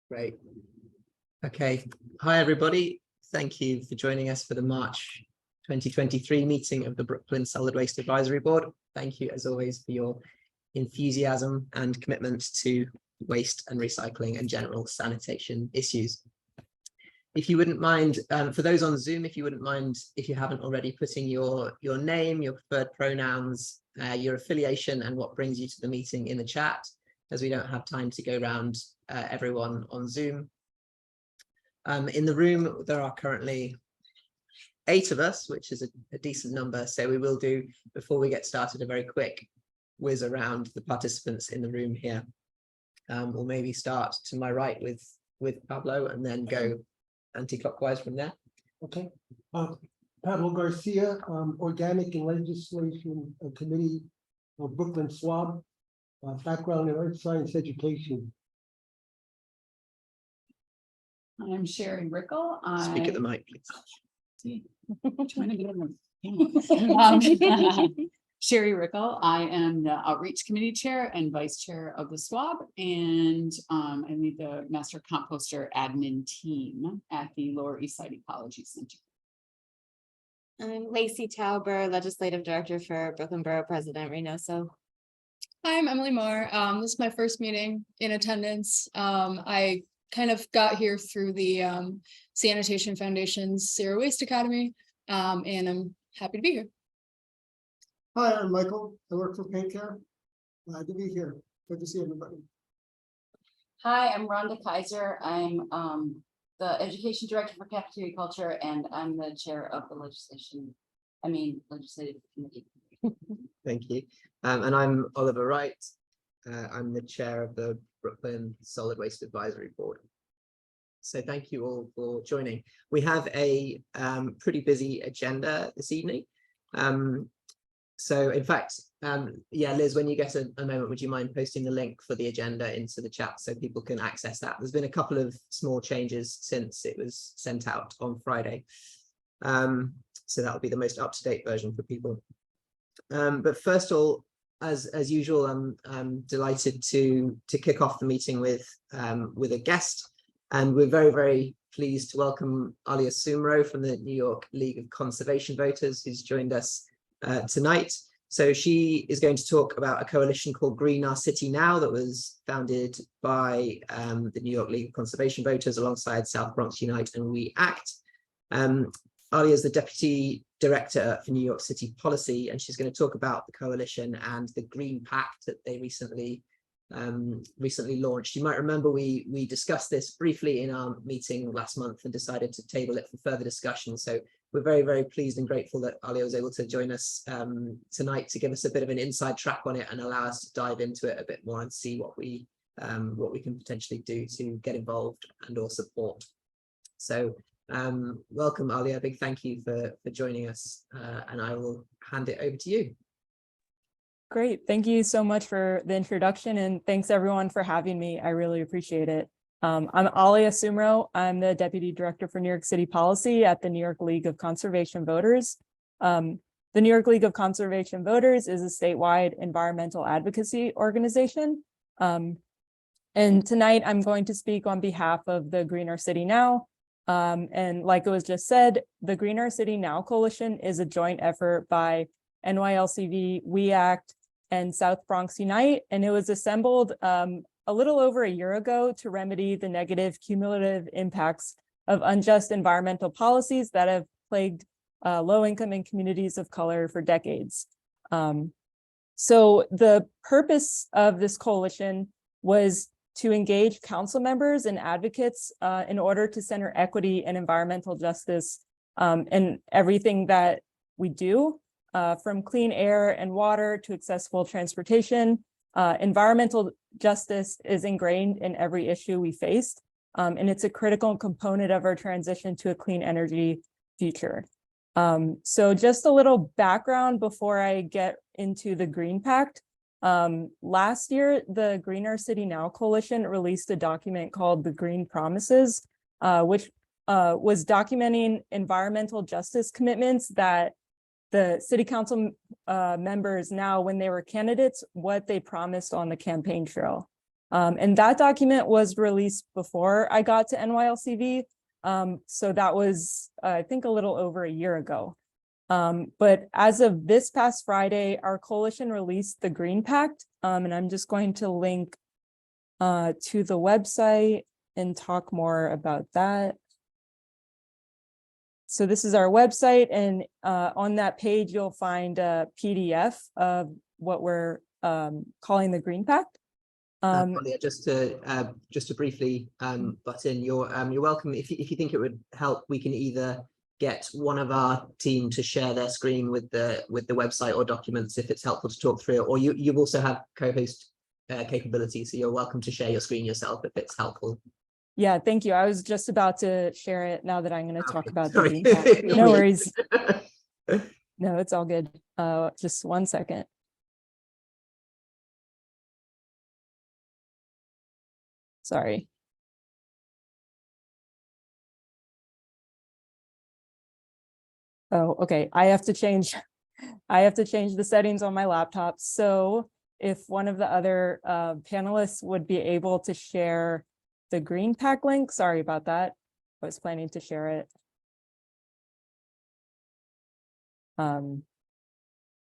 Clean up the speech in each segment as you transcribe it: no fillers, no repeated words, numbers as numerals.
Great. Okay. Hi, everybody. Thank you for joining us for the March 2023 meeting of the Brooklyn Solid Waste Advisory Board. Thank you, as always, for your enthusiasm and commitment to waste and recycling and general sanitation issues. If you wouldn't mind, for those on Zoom, if you wouldn't mind, if you haven't already, putting your name, your preferred pronouns, your affiliation, and what brings you to the meeting in the chat, as we don't have time to go around everyone on Zoom. In the room, there are currently 8 of us, which is a decent number. So we will do, before we get started, a very quick whiz around the participants in the room here. We'll maybe start to my right with Pablo and then go anti-clockwise from there. Okay. Pablo Garcia, Organic and Legislation Committee of Brooklyn SWAB, background in earth science education. I'm Sherry Rickle. Speak at the mic, please. Sherry Rickle. I am the Outreach Committee Chair and Vice Chair of the SWAB, and I lead the Master Composter Admin Team at the Lower East Side Ecology Center. I'm Lacey Tauber, Legislative Director for Brooklyn Borough President Reynoso. Hi, I'm Emily Moore. This is my first meeting in attendance. I kind of got here through the Sanitation Foundation's Zero Waste Academy, and I'm happy to be here. Hi, I'm Michael. I work for Paint Care. Glad to be here. Good to see everybody. Hi, I'm Rhonda Kaiser. I'm the Education Director for Cafeteria Culture, and I'm the Chair of the Legislative Committee. Thank you. And I'm Oliver Wright. I'm the Chair of the Brooklyn Solid Waste Advisory Board. So thank you all for joining. We have a pretty busy agenda this evening. So in fact, yeah, Liz, when you get a moment, would you mind posting the link for the agenda into the chat so people can access that? There's been a couple of small changes since it was sent out on Friday. So that'll be the most up-to-date version for people. But first of all, as usual, I'm delighted to kick off the meeting with a guest, and we're very, very pleased to welcome Alia Soomro from the New York League of Conservation Voters, who's joined us tonight. So she is going to talk about a coalition called Green Our City Now that was founded by the New York League of Conservation Voters alongside South Bronx Unite and We Act. Alia is the Deputy Director for New York City Policy, and she's going to talk about the coalition and the Green Pact that they recently launched. You might remember we discussed this briefly in our meeting last month and decided to table it for further discussion. So we're very, very pleased and grateful that Alia was able to join us tonight to give us a bit of an inside track on it and allow us to dive into it a bit more and see what we can potentially do to get involved and or support. So welcome, Alia. A big thank you for joining us, and I will hand it over to you. Great. Thank you so much for the introduction, and thanks everyone for having me. I really appreciate it. I'm Alia Soomro. I'm the Deputy Director for New York City Policy at the New York League of Conservation Voters. The New York League of Conservation Voters is a statewide environmental advocacy organization. And tonight I'm going to speak on behalf of the Green Our City Now. And like it was just said, the Green Our City Now Coalition is a joint effort by NYLCV, We Act, and South Bronx Unite, and it was assembled a little over a year ago to remedy the negative cumulative impacts of unjust environmental policies that have plagued low-income and communities of color for decades. So the purpose of this coalition was to engage council members and advocates in order to center equity and environmental justice in everything that we do, from clean air and water to accessible transportation. Environmental justice is ingrained in every issue we face, and it's a critical component of our transition to a clean energy future. So just a little background before I get into the Green Pact. Last year, the Green Our City Now Coalition released a document called the Green Promises, which was documenting environmental justice commitments that the city council members now, when they were candidates, what they promised on the campaign trail. And that document was released before I got to NYLCV. So that was, I think, a little over a year ago. But as of this past Friday, our coalition released the Green Pact. And I'm just going to link to the website and talk more about that. So this is our website, and on that page, you'll find a PDF of what we're calling the Green Pact. Alia, just to briefly butt in, you're welcome. If you think it would help, we can either get one of our team to share their screen with the website or documents if it's helpful to talk through it, or you also have co-host capability, so you're welcome to share your screen yourself if it's helpful. Yeah, thank you. I was just about to share it now that I'm going to talk about the Sorry. Green Pact. No worries. No, it's all good. Just 1 second. Sorry. Oh, okay. I have to change the settings on my laptop. So if one of the other panelists would be able to share the Green Pact link, sorry about that. I was planning to share it.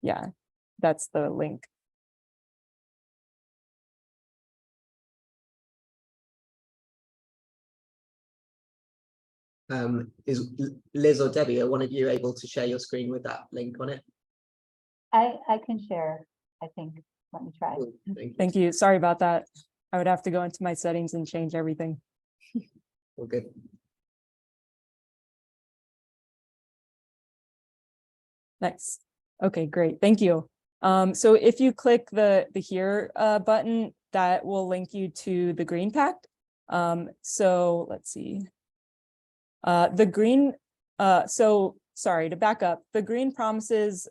Yeah, that's the link. Is Liz or Debbie, are one of you able to share your screen with that link on it? I can share, I think. Let me try. Cool. Thank you. Sorry about that. I would have to go into my settings and change everything. All good. Nice. Okay, great. Thank you. So if you click the here button, that will link you to the Green Pact. So let's see. The green, so sorry to back up. The Green Promises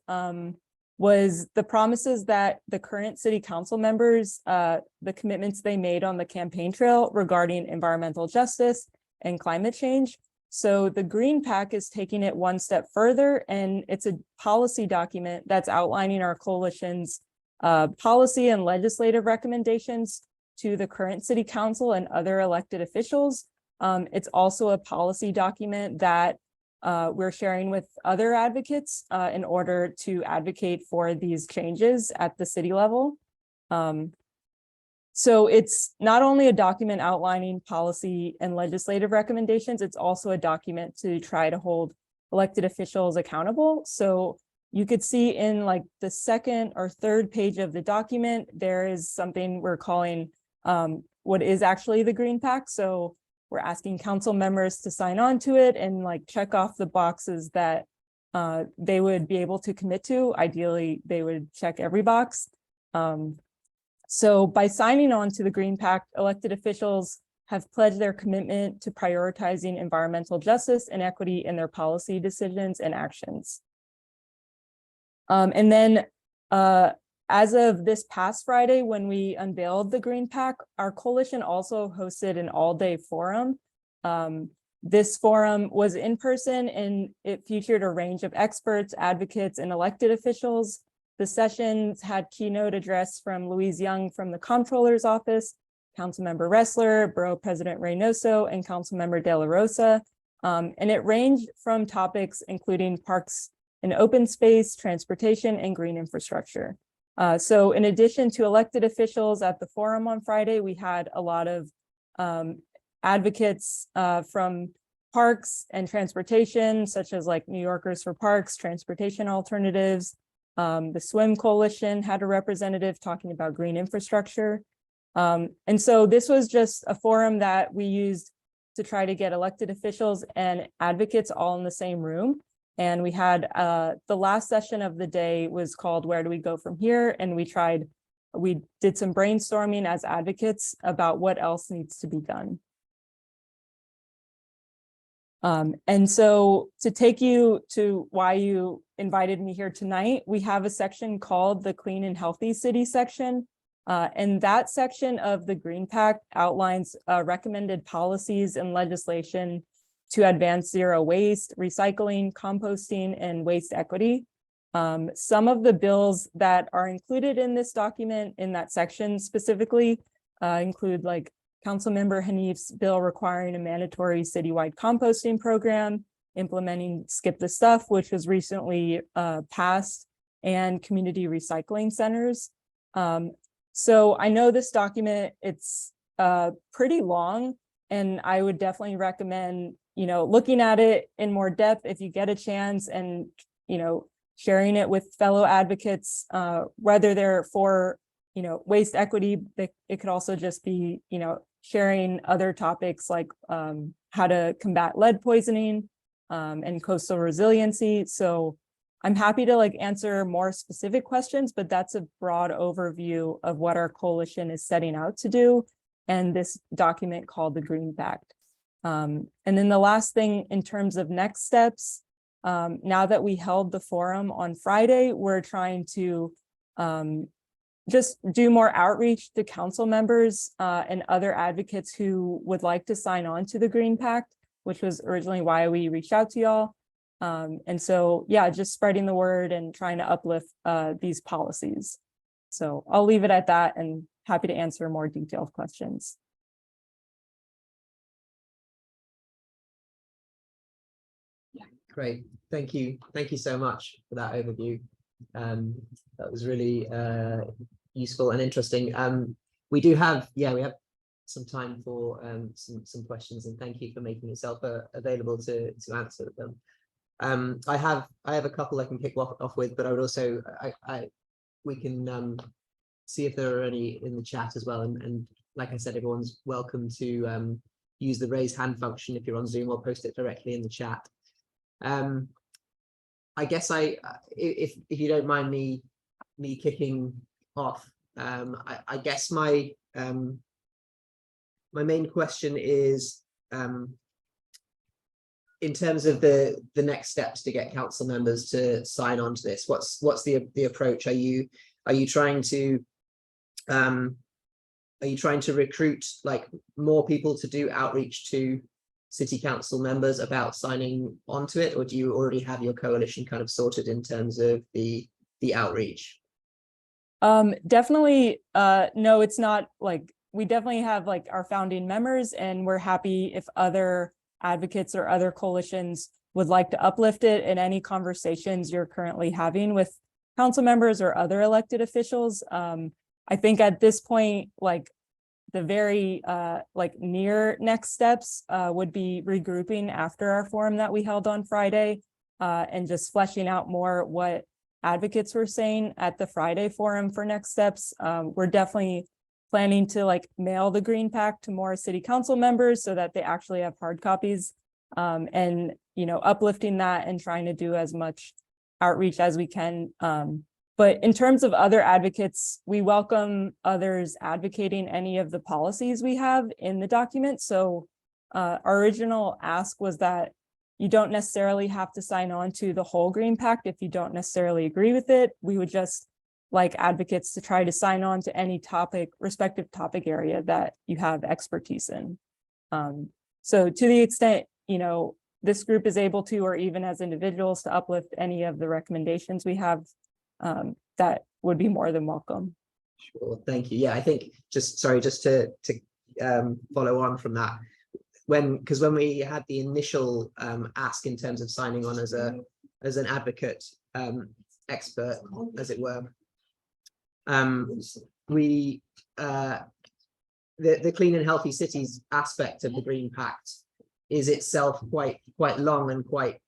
was the promises that the current city council members, the commitments they made on the campaign trail regarding environmental justice and climate change. So the Green Pact is taking it one step further, and it's a policy document that's outlining our coalition's policy and legislative recommendations to the current city council and other elected officials. It's also a policy document that we're sharing with other advocates in order to advocate for these changes at the city level. So it's not only a document outlining policy and legislative recommendations, it's also a document to try to hold elected officials accountable. So you could see in like the second or third page of the document, there is something we're calling what is actually the Green Pact. So we're asking council members to sign on to it and like check off the boxes that they would be able to commit to. Ideally, they would check every box. So by signing on to the Green Pact, elected officials have pledged their commitment to prioritizing environmental justice and equity in their policy decisions and actions. And then as of this past Friday, when we unveiled the Green Pact, our coalition also hosted an all-day forum. This forum was in person and it featured a range of experts, advocates, and elected officials. The sessions had keynote address from Louise Young from the Comptroller's Office, Councilmember Ressler, Borough President Reynoso, and Councilmember De La Rosa. And it ranged from topics including parks and open space, transportation, and green infrastructure. So in addition to elected officials at the forum on Friday, we had a lot of advocates from parks and transportation, such as like New Yorkers for Parks, Transportation Alternatives. The Swim Coalition had a representative talking about green infrastructure. And so this was just a forum that we used to try to get elected officials and advocates all in the same room. And we had the last session of the day was called Where Do We Go From Here? And we did some brainstorming as advocates about what else needs to be done. And so to take you to why you invited me here tonight, we have a section called the Clean and Healthy City section. And that section of the Green Pact outlines recommended policies and legislation to advance zero waste, recycling, composting, and waste equity. Some of the bills that are included in this document in that section specifically include like Councilmember Hanif's bill requiring a mandatory citywide composting program, implementing Skip the Stuff, which was recently passed, and community recycling centers. So I know this document, it's pretty long, and I would definitely recommend, you know, looking at it in more depth if you get a chance, and, you know, sharing it with fellow advocates, whether they're for, you know, waste equity. It could also just be, you know, sharing other topics like how to combat lead poisoning and coastal resiliency. So I'm happy to like answer more specific questions, but that's a broad overview of what our coalition is setting out to do, and this document called the Green Pact. And then the last thing in terms of next steps, now that we held the forum on Friday, we're trying to just do more outreach to council members and other advocates who would like to sign on to the Green Pact, which was originally why we reached out to y'all. And so, yeah, just spreading the word and trying to uplift these policies. So I'll leave it at that, and happy to answer more detailed questions. Great, thank you so much for that overview. That was really useful and interesting. We do have, we have some time for some questions, and thank you for making yourself available to answer them. I have a couple I can kick off with, but I would also we can see if there are any in the chat as well, and like I said, everyone's welcome to use the raise hand function if you're on Zoom, or post it directly in the chat. I guess if you don't mind me kicking off, I guess my main question is, in terms of the next steps to get council members to sign on to this, what's the approach? Are you trying to recruit like more people to do outreach to city council members about signing onto it, or do you already have your coalition kind of sorted in terms of the outreach? Definitely, no, it's not like, we definitely have like our founding members, and we're happy if other advocates or other coalitions would like to uplift it in any conversations you're currently having with council members or other elected officials. I think at this point, like the very like near next steps would be regrouping after our forum that we held on Friday, and just fleshing out more what advocates were saying at the Friday forum for next steps. We're definitely planning to like mail the Green Pact to more city council members so that they actually have hard copies, and, you know, uplifting that and trying to do as much outreach as we can. But in terms of other advocates, we welcome others advocating any of the policies we have in the document. So our original ask was that you don't necessarily have to sign on to the whole Green Pact if you don't necessarily agree with it. We would just like advocates to try to sign on to any respective topic area that you have expertise in. So to the extent, you know, this group is able to, or even as individuals, to uplift any of the recommendations we have, that would be more than welcome. Sure, thank you. Yeah, I think just to follow on from that, because when we had the initial ask in terms of signing on as an advocate expert, as it were, we the clean and healthy cities aspect of the Green Pact is itself quite long and quite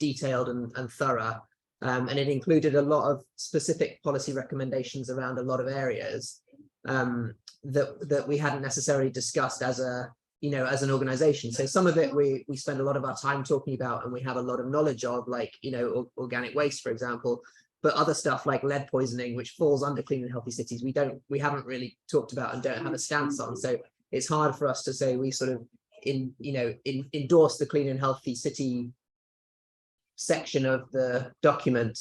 detailed and thorough. And it included a lot of specific policy recommendations around a lot of areas that we hadn't necessarily discussed as an organization. So some of it we spend a lot of our time talking about, and we have a lot of knowledge of, like, organic waste, for example. But other stuff like lead poisoning, which falls under clean and healthy cities, we haven't really talked about and don't have a stance on. So it's hard for us to say we sort of endorse the clean and healthy city section of the document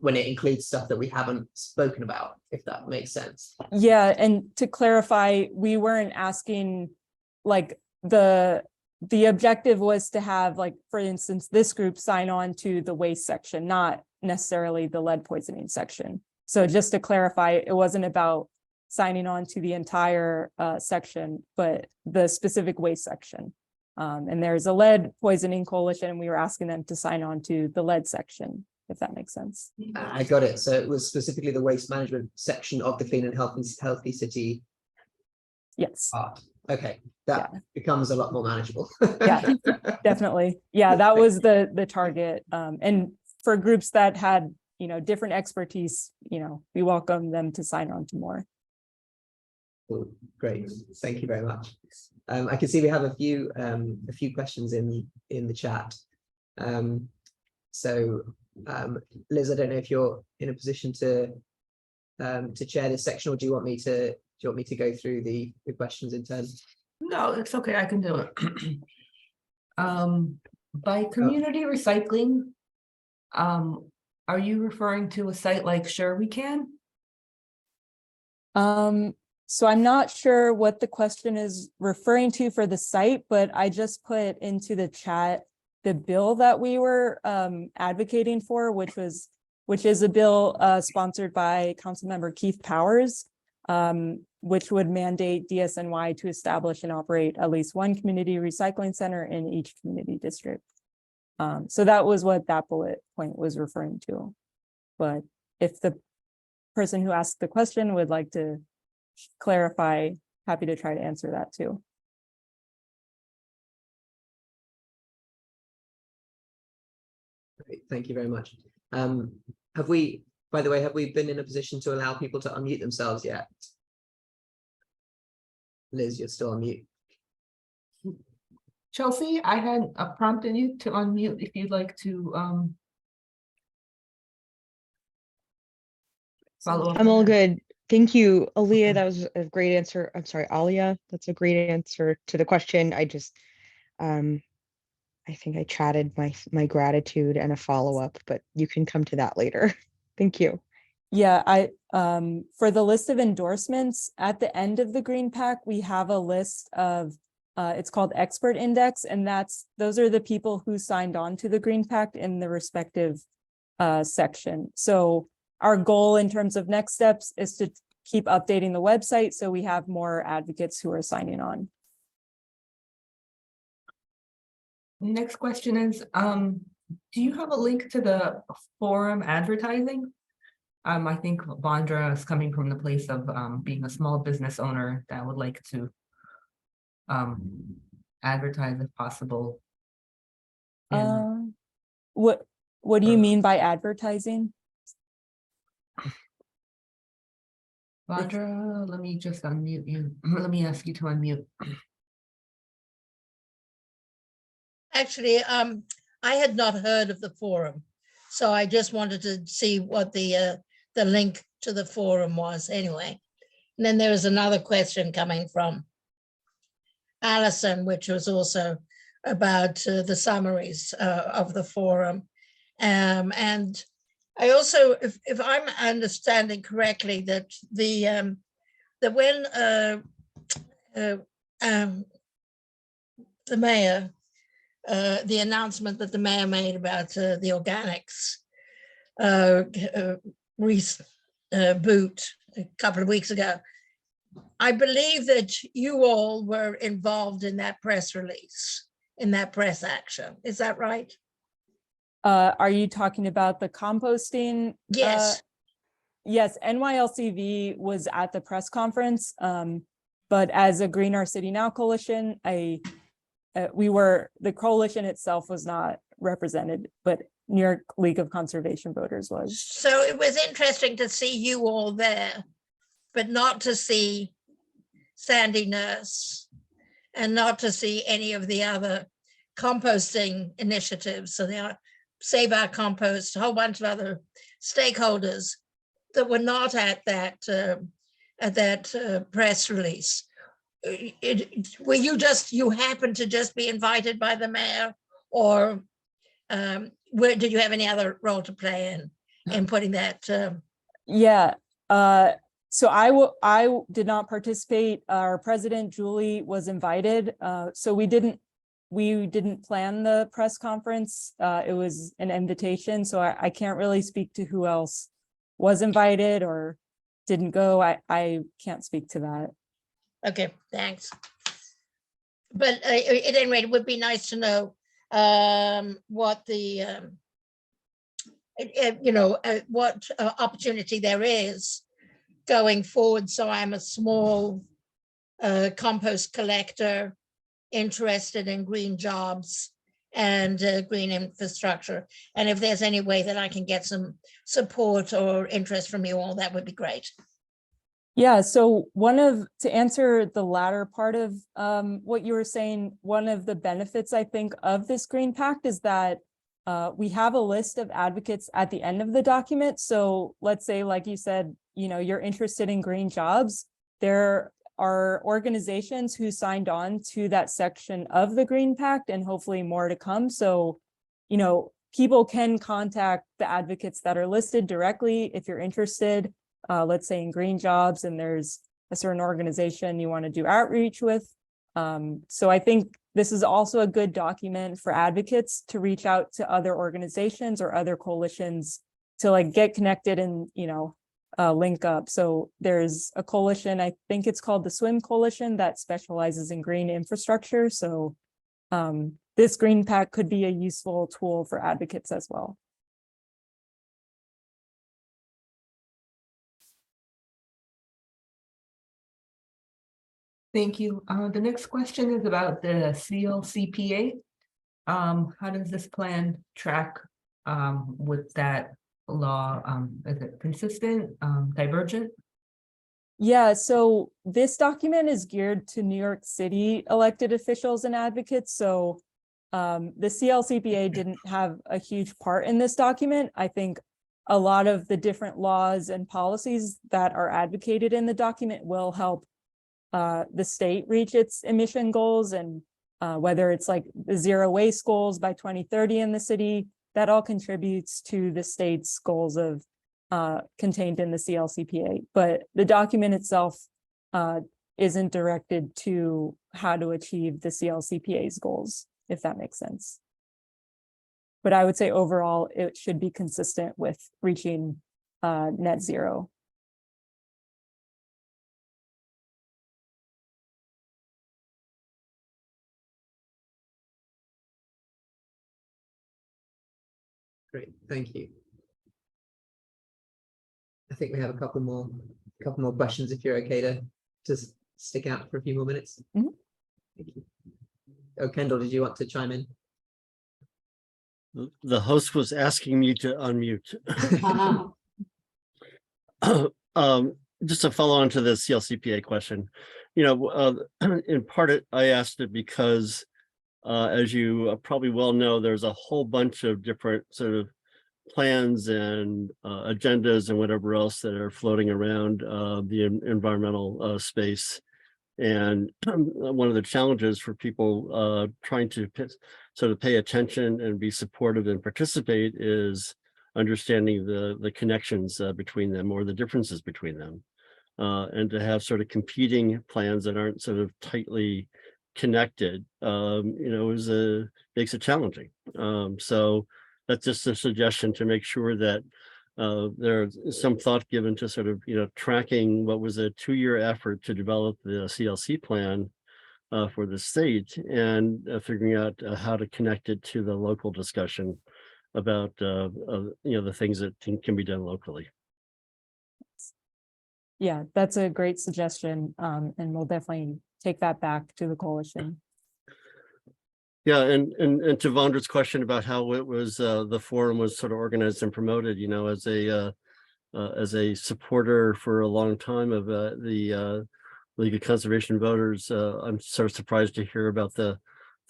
when it includes stuff that we haven't spoken about, if that makes sense. Yeah, and to clarify, we weren't asking, like, the objective was to have, like, for instance, this group sign on to the waste section, not necessarily the lead poisoning section. So just to clarify, it wasn't about signing on to the entire section, but the specific waste section. And there's a lead poisoning coalition, and we were asking them to sign on to the lead section, if that makes sense. I got it. So it was specifically the waste management section of the Clean and Healthy City Yes. part. Okay, that becomes a lot more manageable. Yeah, definitely. Yeah, that was the target. And for groups that had, you know, different expertise, you know, we welcome them to sign on to more. Cool. Great, thank you very much. I can see we have a few questions in the chat. Liz, I don't know if you're in a position to chair this section, or do you want me to go through the questions in turn? No, it's okay, I can do it. By community recycling, are you referring to a site like Sure We Can? So I'm not sure what the question is referring to for the site, but I just put into the chat the bill that we were advocating for, which is a bill sponsored by Councilmember Keith Powers, which would mandate DSNY to establish and operate at least one community recycling center in each community district. So that was what that bullet point was referring to. But if the person who asked the question would like to clarify, happy to try to answer that too. Great, thank you very much. Have we, by the way, have we been in a position to allow people to unmute themselves yet? Liz, you're still on mute. Chelsea, I had prompted you to unmute if you'd like to follow up. I'm all good. Thank you, Alia. That was a great answer. I'm sorry, Alia. That's a great answer to the question. I just, I think I chatted my gratitude and a follow-up, but you can come to that later. Thank you. Yeah, for the list of endorsements at the end of the Green Pact, we have a list of, it's called Expert Index, and those are the people who signed on to the Green Pact in the respective section. So our goal in terms of next steps is to keep updating the website so we have more advocates who are signing on. Next question is, do you have a link to the forum advertising? I think Vondra is coming from the place of being a small business owner that would like to advertise if possible. What do you mean by advertising? Vondra, let me just unmute you. Let me ask you to unmute. Actually, I had not heard of the forum, so I just wanted to see what the link to the forum was anyway. And then there was another question coming from Allison, which was also about the summaries of the forum. And I also, if I'm understanding correctly, that when the mayor, the announcement that the mayor made about the organics boot a couple of weeks ago, I believe that you all were involved in that press release, in that press action. Is that right? Are you talking about the composting? Yes. Yes, NYLCV was at the press conference, but as a Green Our City Now coalition, the coalition itself was not represented, but New York League of Conservation Voters was. So it was interesting to see you all there, but not to see Sandy Nurse and not to see any of the other composting initiatives. So they are Save Our Compost, a whole bunch of other stakeholders that were not at that press release. Were you happened to just be invited by the mayor, or did you have any other role to play in putting that? Yeah, so I did not participate. Our president, Julie, was invited. So we didn't plan the press conference. It was an invitation, so I can't really speak to who else was invited or didn't go. I can't speak to that. Okay, thanks. But at any rate, it would be nice to know what the, what opportunity there is going forward. So I'm a small compost collector interested in green jobs and green infrastructure. And if there's any way that I can get some support or interest from you all, that would be great. Yeah, so to answer the latter part of what you were saying, one of the benefits, I think, of this Green Pact is that we have a list of advocates at the end of the document. So let's say, like you said, you're interested in green jobs. There are organizations who signed on to that section of the Green Pact, and hopefully more to come. So, people can contact the advocates that are listed directly if you're interested. Let's say in green jobs, and there's a certain organization you want to do outreach with. So I think this is also a good document for advocates to reach out to other organizations or other coalitions to like get connected and, link up. So there's a coalition, I think it's called the SWIM Coalition, that specializes in green infrastructure. So this Green Pact could be a useful tool for advocates as well. Thank you. The next question is about the CLCPA. How does this plan track with that law? Is it consistent, divergent? Yeah, so this document is geared to New York City elected officials and advocates. So the CLCPA didn't have a huge part in this document. I think a lot of the different laws and policies that are advocated in the document will help the state reach its emission goals, and whether it's like the zero waste goals by 2030 in the city, that all contributes to the state's goals of contained in the CLCPA. But the document itself isn't directed to how to achieve the CLCPA's goals, if that makes sense. But I would say overall, it should be consistent with reaching net zero. Great, thank you. I think we have a couple more questions if you're okay to just stick out for a few more minutes. Mm-hmm. Thank you. Oh, Kendall, did you want to chime in? The host was asking me to unmute. Just to follow on to the CLCPA question, in part I asked it because as you probably well know, there's a whole bunch of different sort of plans and agendas and whatever else that are floating around the environmental space. And one of the challenges for people trying to sort of pay attention and be supportive and participate is understanding the connections between them, or the differences between them, and to have sort of competing plans that aren't sort of tightly connected, makes it challenging. So that's just a suggestion to make sure that there's some thought given to sort of, tracking what was a 2-year effort to develop the CLC plan for the state, and figuring out how to connect it to the local discussion about, the things that can be done locally. Yeah, that's a great suggestion, and we'll definitely take that back to the coalition. Yeah, and to Vondra's question about how it was the forum was sort of organized and promoted, as a supporter for a long time of the League of Conservation Voters, I'm sort of surprised to hear about the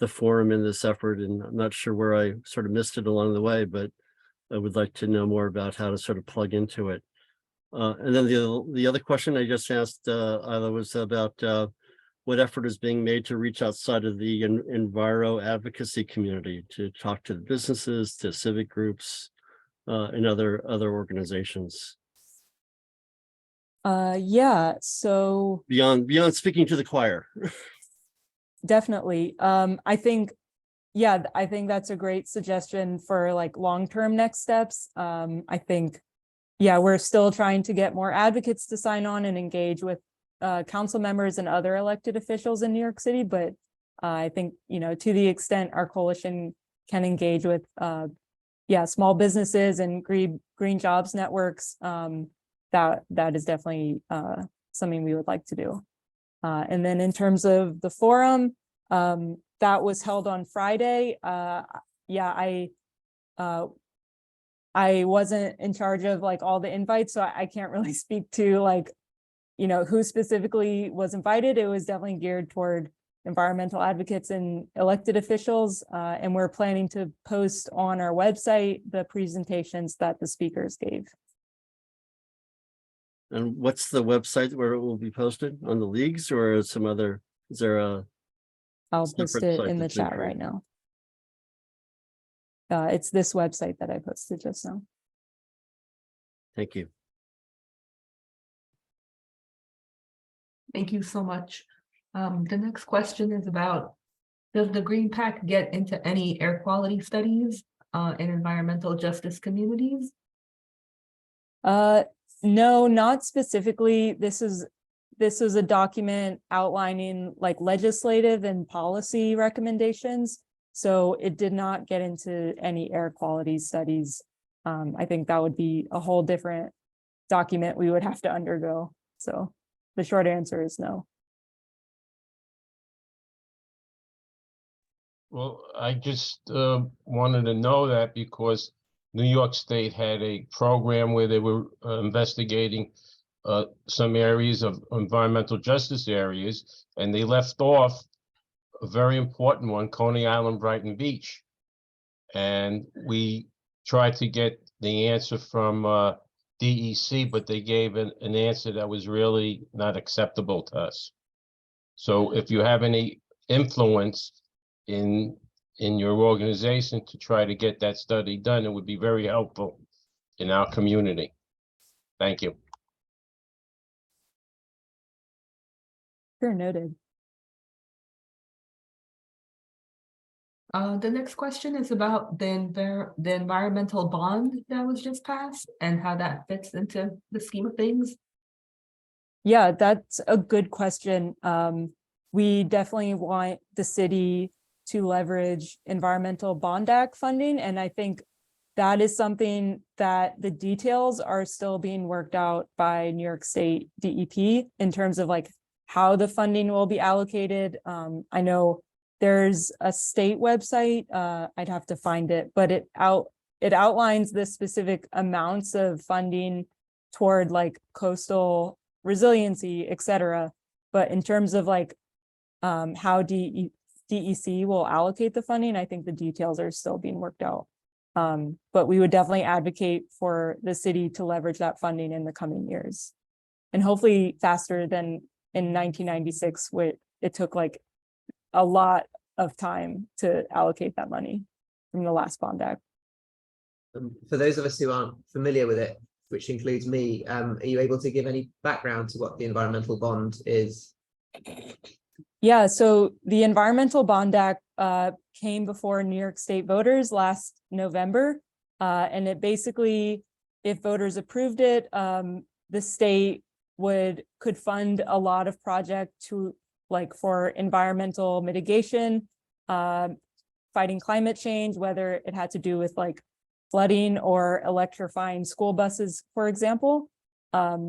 forum in this effort, and I'm not sure where I sort of missed it along the way, but I would like to know more about how to sort of plug into it. And then the other question I just asked Alia was about what effort is being made to reach outside of the enviro advocacy community, to talk to the businesses, to civic groups, and other organizations. Yeah, so beyond speaking to the choir. Definitely. I think that's a great suggestion for like long-term next steps. I think yeah, we're still trying to get more advocates to sign on and engage with council members and other elected officials in New York City. But I think, you know, to the extent our coalition can engage with small businesses and green jobs networks, that is definitely something we would like to do. And then in terms of the forum, that was held on Friday. I wasn't in charge of like all the invites, so I can't really speak to like, you know, who specifically was invited. It was definitely geared toward environmental advocates and elected officials. And we're planning to post on our website the presentations that the speakers gave. And what's the website where it will be posted, on the leagues or some other, is there a? I'll post separate it site in the that's been chat right created? now. It's this website that I posted just now. Thank you. Thank you so much. The next question is about, does the Green Pact get into any air quality studies in environmental justice communities? No, not specifically. This is a document outlining like legislative and policy recommendations. So it did not get into any air quality studies. I think that would be a whole different document we would have to undergo. So the short answer is no. Well, I just wanted to know that because New York State had a program where they were investigating some areas of environmental justice areas, and they left off a very important one, Coney Island, Brighton Beach. And we tried to get the answer from DEC, but they gave an answer that was really not acceptable to us. So if you have any influence in your organization to try to get that study done, it would be very helpful in our community. Thank you. Sure, noted. The next question is about the environmental bond that was just passed and how that fits into the scheme of things. Yeah, that's a good question. We definitely want the city to leverage Environmental Bond Act funding. And I think that is something that the details are still being worked out by New York State DEP in terms of like how the funding will be allocated. I know there's a state website, I'd have to find it, but it outlines the specific amounts of funding toward like coastal resiliency, et cetera. But in terms of like how DEC will allocate the funding, I think the details are still being worked out. But we would definitely advocate for the city to leverage that funding in the coming years. And hopefully faster than in 1996, where it took like a lot of time to allocate that money from the last Bond Act. For those of us who aren't familiar with it, which includes me, are you able to give any background to what the environmental bond is? Yeah, so the Environmental Bond Act came before New York State voters last November. And it basically, if voters approved it, the state could fund a lot of projects for environmental mitigation, fighting climate change, whether it had to do with like flooding or electrifying school buses, for example. Yeah,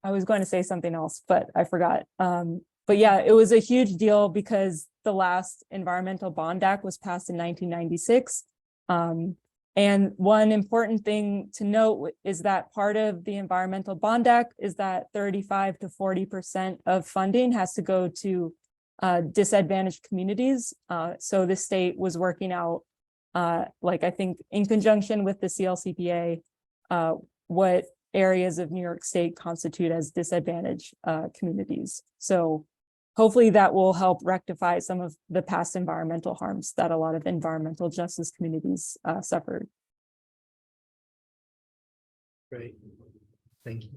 I was going to say something else, but I forgot. But yeah, it was a huge deal because the last Environmental Bond Act was passed in 1996. And one important thing to note is that part of the Environmental Bond Act is that 35 to 40% of funding has to go to disadvantaged communities. So the state was working out, I think in conjunction with the CLCPA, what areas of New York State constitute as disadvantaged communities. So hopefully that will help rectify some of the past environmental harms that a lot of environmental justice communities suffered. Great, thank you.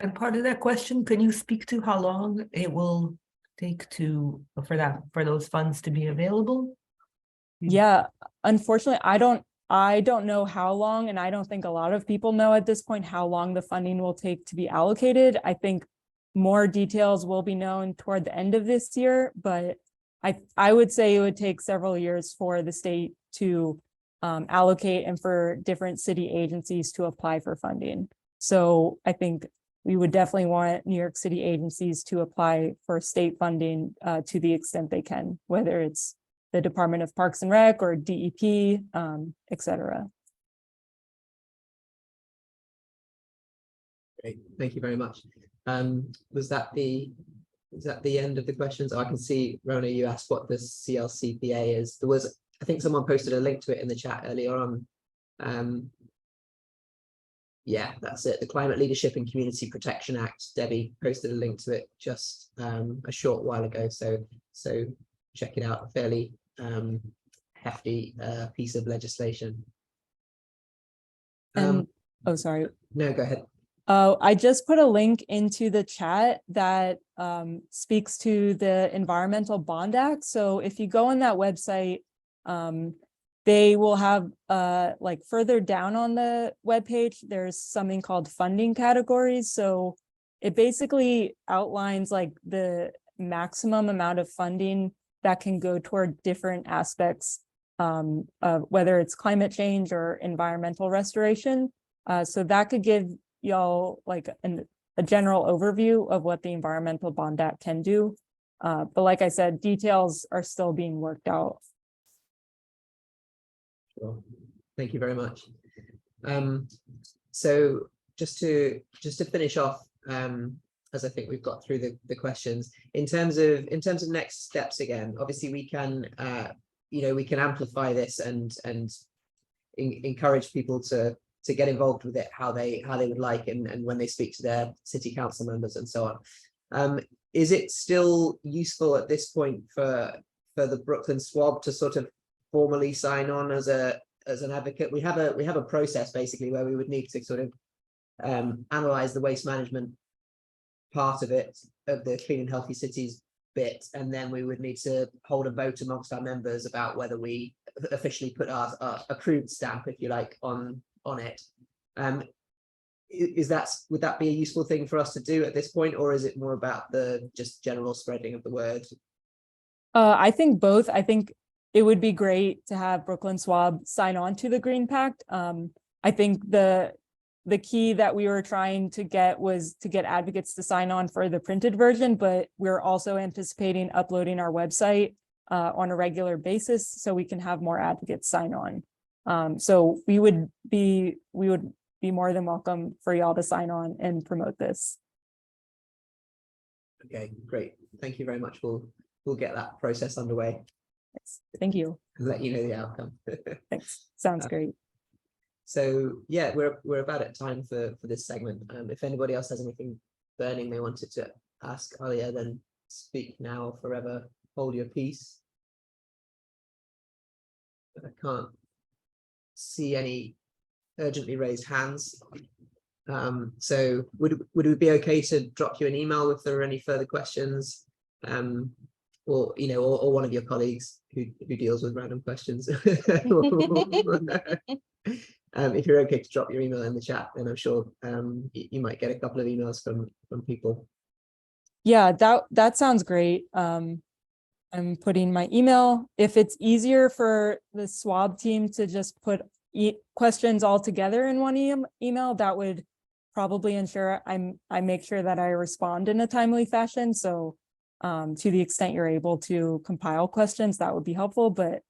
And part of that question, can you speak to how long it will take for those funds to be available? Yeah, unfortunately, I don't I don't know how long, and I don't think a lot of people know at this point how long the funding will take to be allocated. I think more details will be known toward the end of this year, but I would say it would take several years for the state to allocate and for different city agencies to apply for funding. So I think we would definitely want New York City agencies to apply for state funding to the extent they can, whether it's the Department of Parks and Rec or DEP, et cetera. Great, thank you very much. Was that the end of the questions? Oh, I can see, Rona, you asked what the CLCPA is. There was, I think someone posted a link to it in the chat earlier on. Yeah, that's it. The Climate Leadership and Community Protection Act. Debbie posted a link to it just a short while ago. So check it out. A fairly hefty piece of legislation. And oh, sorry. No, go ahead. Oh, I just put a link into the chat that speaks to the Environmental Bond Act. So if you go on that website, they will have like further down on the webpage, there's something called funding categories. So it basically outlines like the maximum amount of funding that can go toward different aspects of whether it's climate change or environmental restoration. So that could give y'all like a general overview of what the Environmental Bond Act can do. But like I said, details are still being worked out. Sure. Thank you very much. So just to finish off, as I think we've got through the questions, in terms of next steps, again, obviously we can we can amplify this and encourage people to get involved with it how they would like, and when they speak to their city council members and so on. Is it still useful at this point for the Brooklyn SWAB to sort of formally sign on as an advocate? We have a process basically where we would need to sort of analyze the waste management part of it, of the Clean and Healthy Cities bit, and then we would need to hold a vote amongst our members about whether we officially put our approved stamp, if you like, on it. Would that be a useful thing for us to do at this point, or is it more about the just general spreading of the word? I think both. I think it would be great to have Brooklyn SWAB sign on to the Green Pact. I think the key that we were trying to get was to get advocates to sign on for the printed version, but we're also anticipating uploading our website on a regular basis so we can have more advocates sign on. So we would be more than welcome for y'all to sign on and promote this. Okay, great. Thank you very much. We'll get that process underway. Thank you. And let you know the outcome. Thanks. Sounds great. So yeah, we're about at time for this segment. If anybody else has anything burning they wanted to ask Alia, then speak now or forever hold your peace. But I can't see any urgently raised hands. So would it be okay to drop you an email if there are any further questions? Or or one of your colleagues who deals with random questions. If you're okay to drop your email in the chat, then I'm sure you might get a couple of emails from people. Yeah, that sounds great. I'm putting my email. If it's easier for the SWAB team to just put questions all together in one email, that would probably ensure I make sure that I respond in a timely fashion. So to the extent you're able to compile questions, that would be helpful. But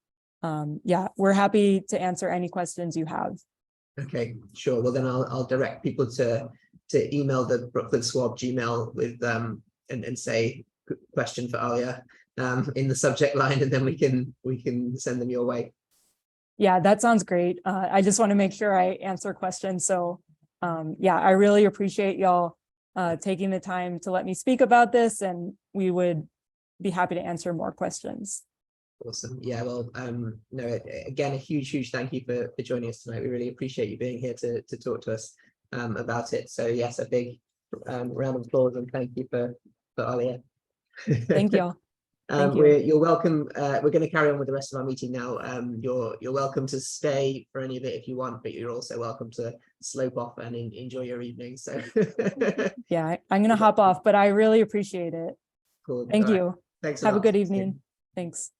yeah, we're happy to answer any questions you have. Okay, sure. Well, then I'll direct people to email the Brooklyn SWAB Gmail with and say question for Alia in the subject line, and then we can send them your way. Yeah, that sounds great. I just want to make sure I answer questions. So yeah, I really appreciate y'all taking the time to let me speak about this, and we would be happy to answer more questions. Awesome. Yeah, well, no, again, a huge thank you for joining us tonight. We really appreciate you being here to talk to us about it. So yes, a big round of applause and thank you for Alia. Thank you. Thank you. You're welcome. We're going to carry on with the rest of our meeting now. You're welcome to stay for any of it if you want, but you're also welcome to slope off and enjoy your evening. So Yeah, I'm gonna hop off, but I really appreciate it. cool. Thank All right. you. Thanks. Have a lot. good evening. Thanks.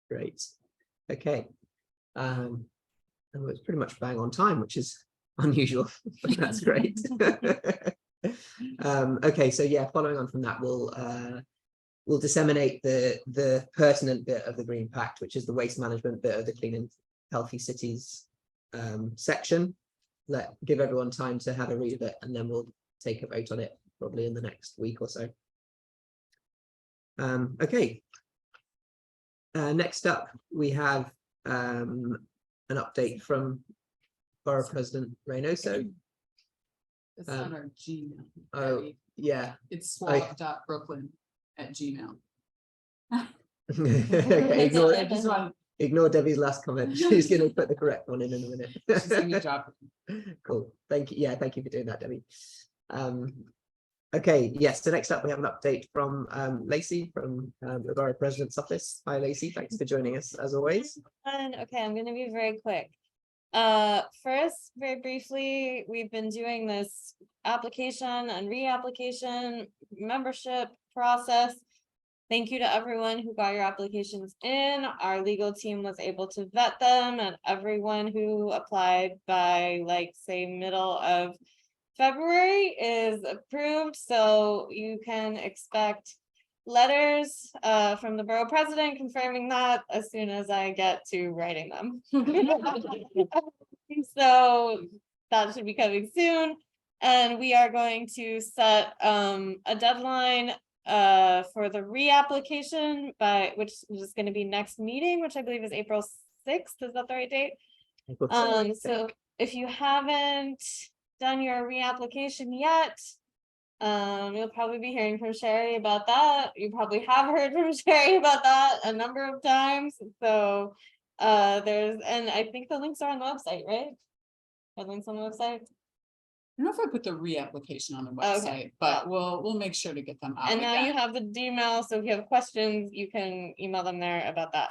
Great. Okay. And it's pretty much bang on time, which is unusual, but that's great. Okay, so yeah, following on from that, we'll disseminate the pertinent bit of the Green Pact, which is the waste management bit of the Clean and Healthy Cities section. Give everyone time to have a read of it, and then we'll take a vote on it probably in the next week or so. Okay. Next up, we have an update from Borough President Reynoso. It's on our Gmail. Oh, Debbie. yeah. It's swab.brooklyn@gmail. Okay, I just want, ignore Debbie's last comment. She's going to put the correct one in a minute. she's gonna be dropping. Cool. Thank you. Yeah, thank you for doing that, Debbie. Okay, yes. So next up, we have an update from Lacey from the Borough President's Office. Hi, Lacey. Thanks for joining us as always. Okay, I'm gonna be very quick. First, very briefly, we've been doing this application and reapplication membership process. Thank you to everyone who got your applications in. Our legal team was able to vet them, and everyone who applied by, like, say, middle of February is approved. So you can expect letters from the borough president confirming that as soon as I get to writing them. So that should be coming soon. And we are going to set a deadline for the reapplication which is going to be next meeting, which I believe is April 6th. Is that the right date? So if you haven't done your reapplication yet, you'll probably be hearing from Sherry about that. You probably have heard from Sherry about that a number of times. So and I think the links are on the website, right? Are links on the website? I don't know if I put the reapplication on the website, but we'll make sure to get them out. And now you have the Gmail, so if you have questions, you can email them there about that.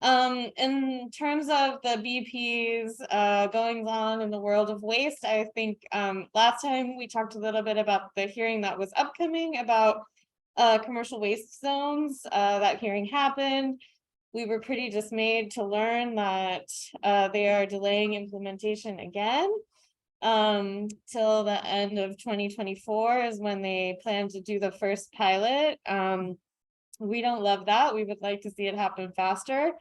In terms of the BP's goings on in the world of waste, I think last time we talked a little bit about the hearing that was upcoming about commercial waste zones. That hearing happened. We were pretty dismayed to learn that they are delaying implementation again. Till the end of 2024 is when they plan to do the first pilot. We don't love that. We would like to see it happen faster.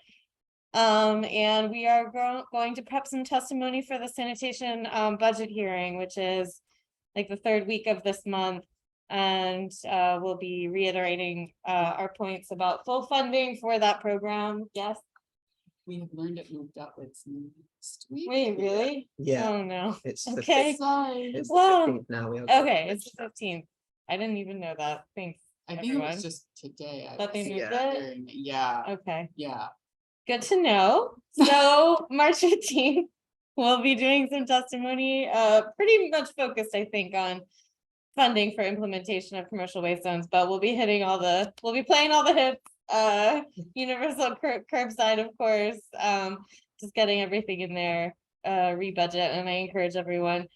And we are going to prep some testimony for the sanitation budget hearing, which is like the third week of this month. And we'll be reiterating our points about full funding for that program. Yes. We have learned it moved up. It's next week. Wait, really? Yeah. Oh, no. It's Okay. It's the Well, 15th now. okay, it's the 15th. I didn't even know that. Thanks. I think it was just today. That they was moved hearing- Yeah, Okay, yeah. good to know. So March 15th, we'll be doing some testimony, pretty much focused, I think, on funding for implementation of commercial waste zones, but we'll be playing all the hits, universal curbside, of course, just getting everything in there, rebudget, and I encourage everyone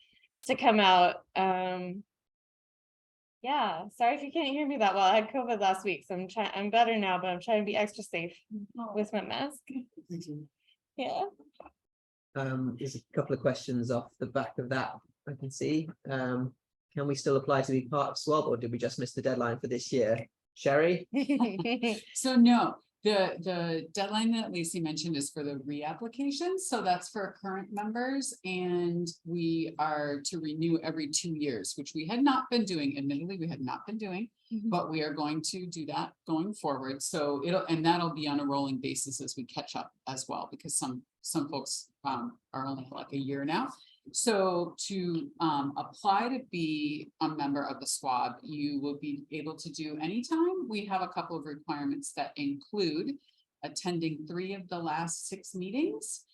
to come out. Yeah, sorry if you can't hear me that well. I had COVID last week, so I'm better now, but I'm trying to be extra safe with my mask. Yeah. There's a couple of questions off the back of that I can see. Can we still apply to be part of SWAB, or did we just miss the deadline for this year? Sherry? So no, the deadline that Lacey mentioned is for the reapplication. So that's for current members, and we are to renew every 2 years, which we had not been doing. Admittedly, we had not been doing, but we are going to do that going forward. So that'll be on a rolling basis as we catch up as well, because some folks are only like a year now. So to apply to be a member of the SWAB, you will be able to do anytime. We have a couple of requirements that include attending 3 of the last 6 meetings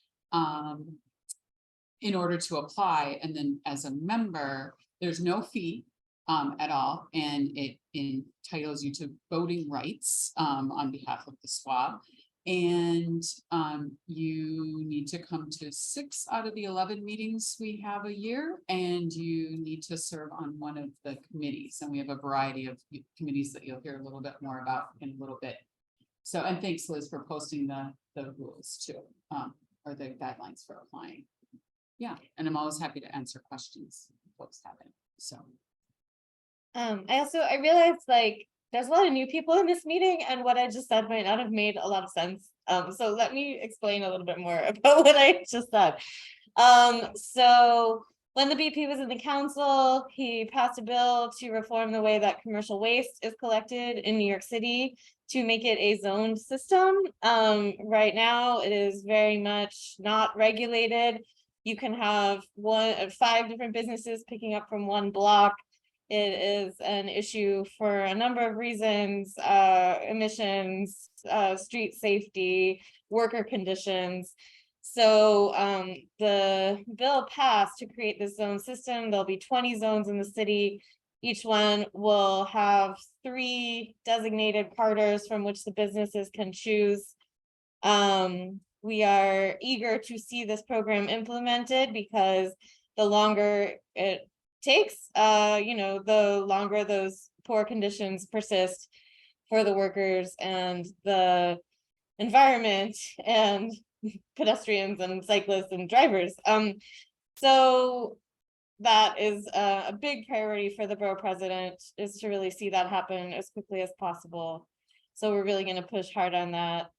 in order to apply. And then as a member, there's no fee. at all, and it entitles you to voting rights on behalf of the SWAB. And you need to come to 6 out of the 11 meetings we have a year, and you need to serve on one of the committees. And we have a variety of committees that you'll hear a little bit more about in a little bit. So, and thanks, Liz, for posting the rules too, or the guidelines for applying. Yeah, and I'm always happy to answer questions if folks have it. So. I realized like there's a lot of new people in this meeting, and what I just said might not have made a lot of sense. So let me explain a little bit more about what I just said. So when the BP was in the council, he passed a bill to reform the way that commercial waste is collected in New York City to make it a zoned system. Right now, it is very much not regulated. You can have 5 different businesses picking up from one block. It is an issue for a number of reasons, emissions, street safety, worker conditions. So the bill passed to create this zone system. There'll be 20 zones in the city. Each one will have 3 designated partners from which the businesses can choose. We are eager to see this program implemented, because the longer it takes, the longer those poor conditions persist for the workers and the environment and pedestrians and cyclists and drivers. So that is a big priority for the borough president, is to really see that happen as quickly as possible. So we're really going to push hard on that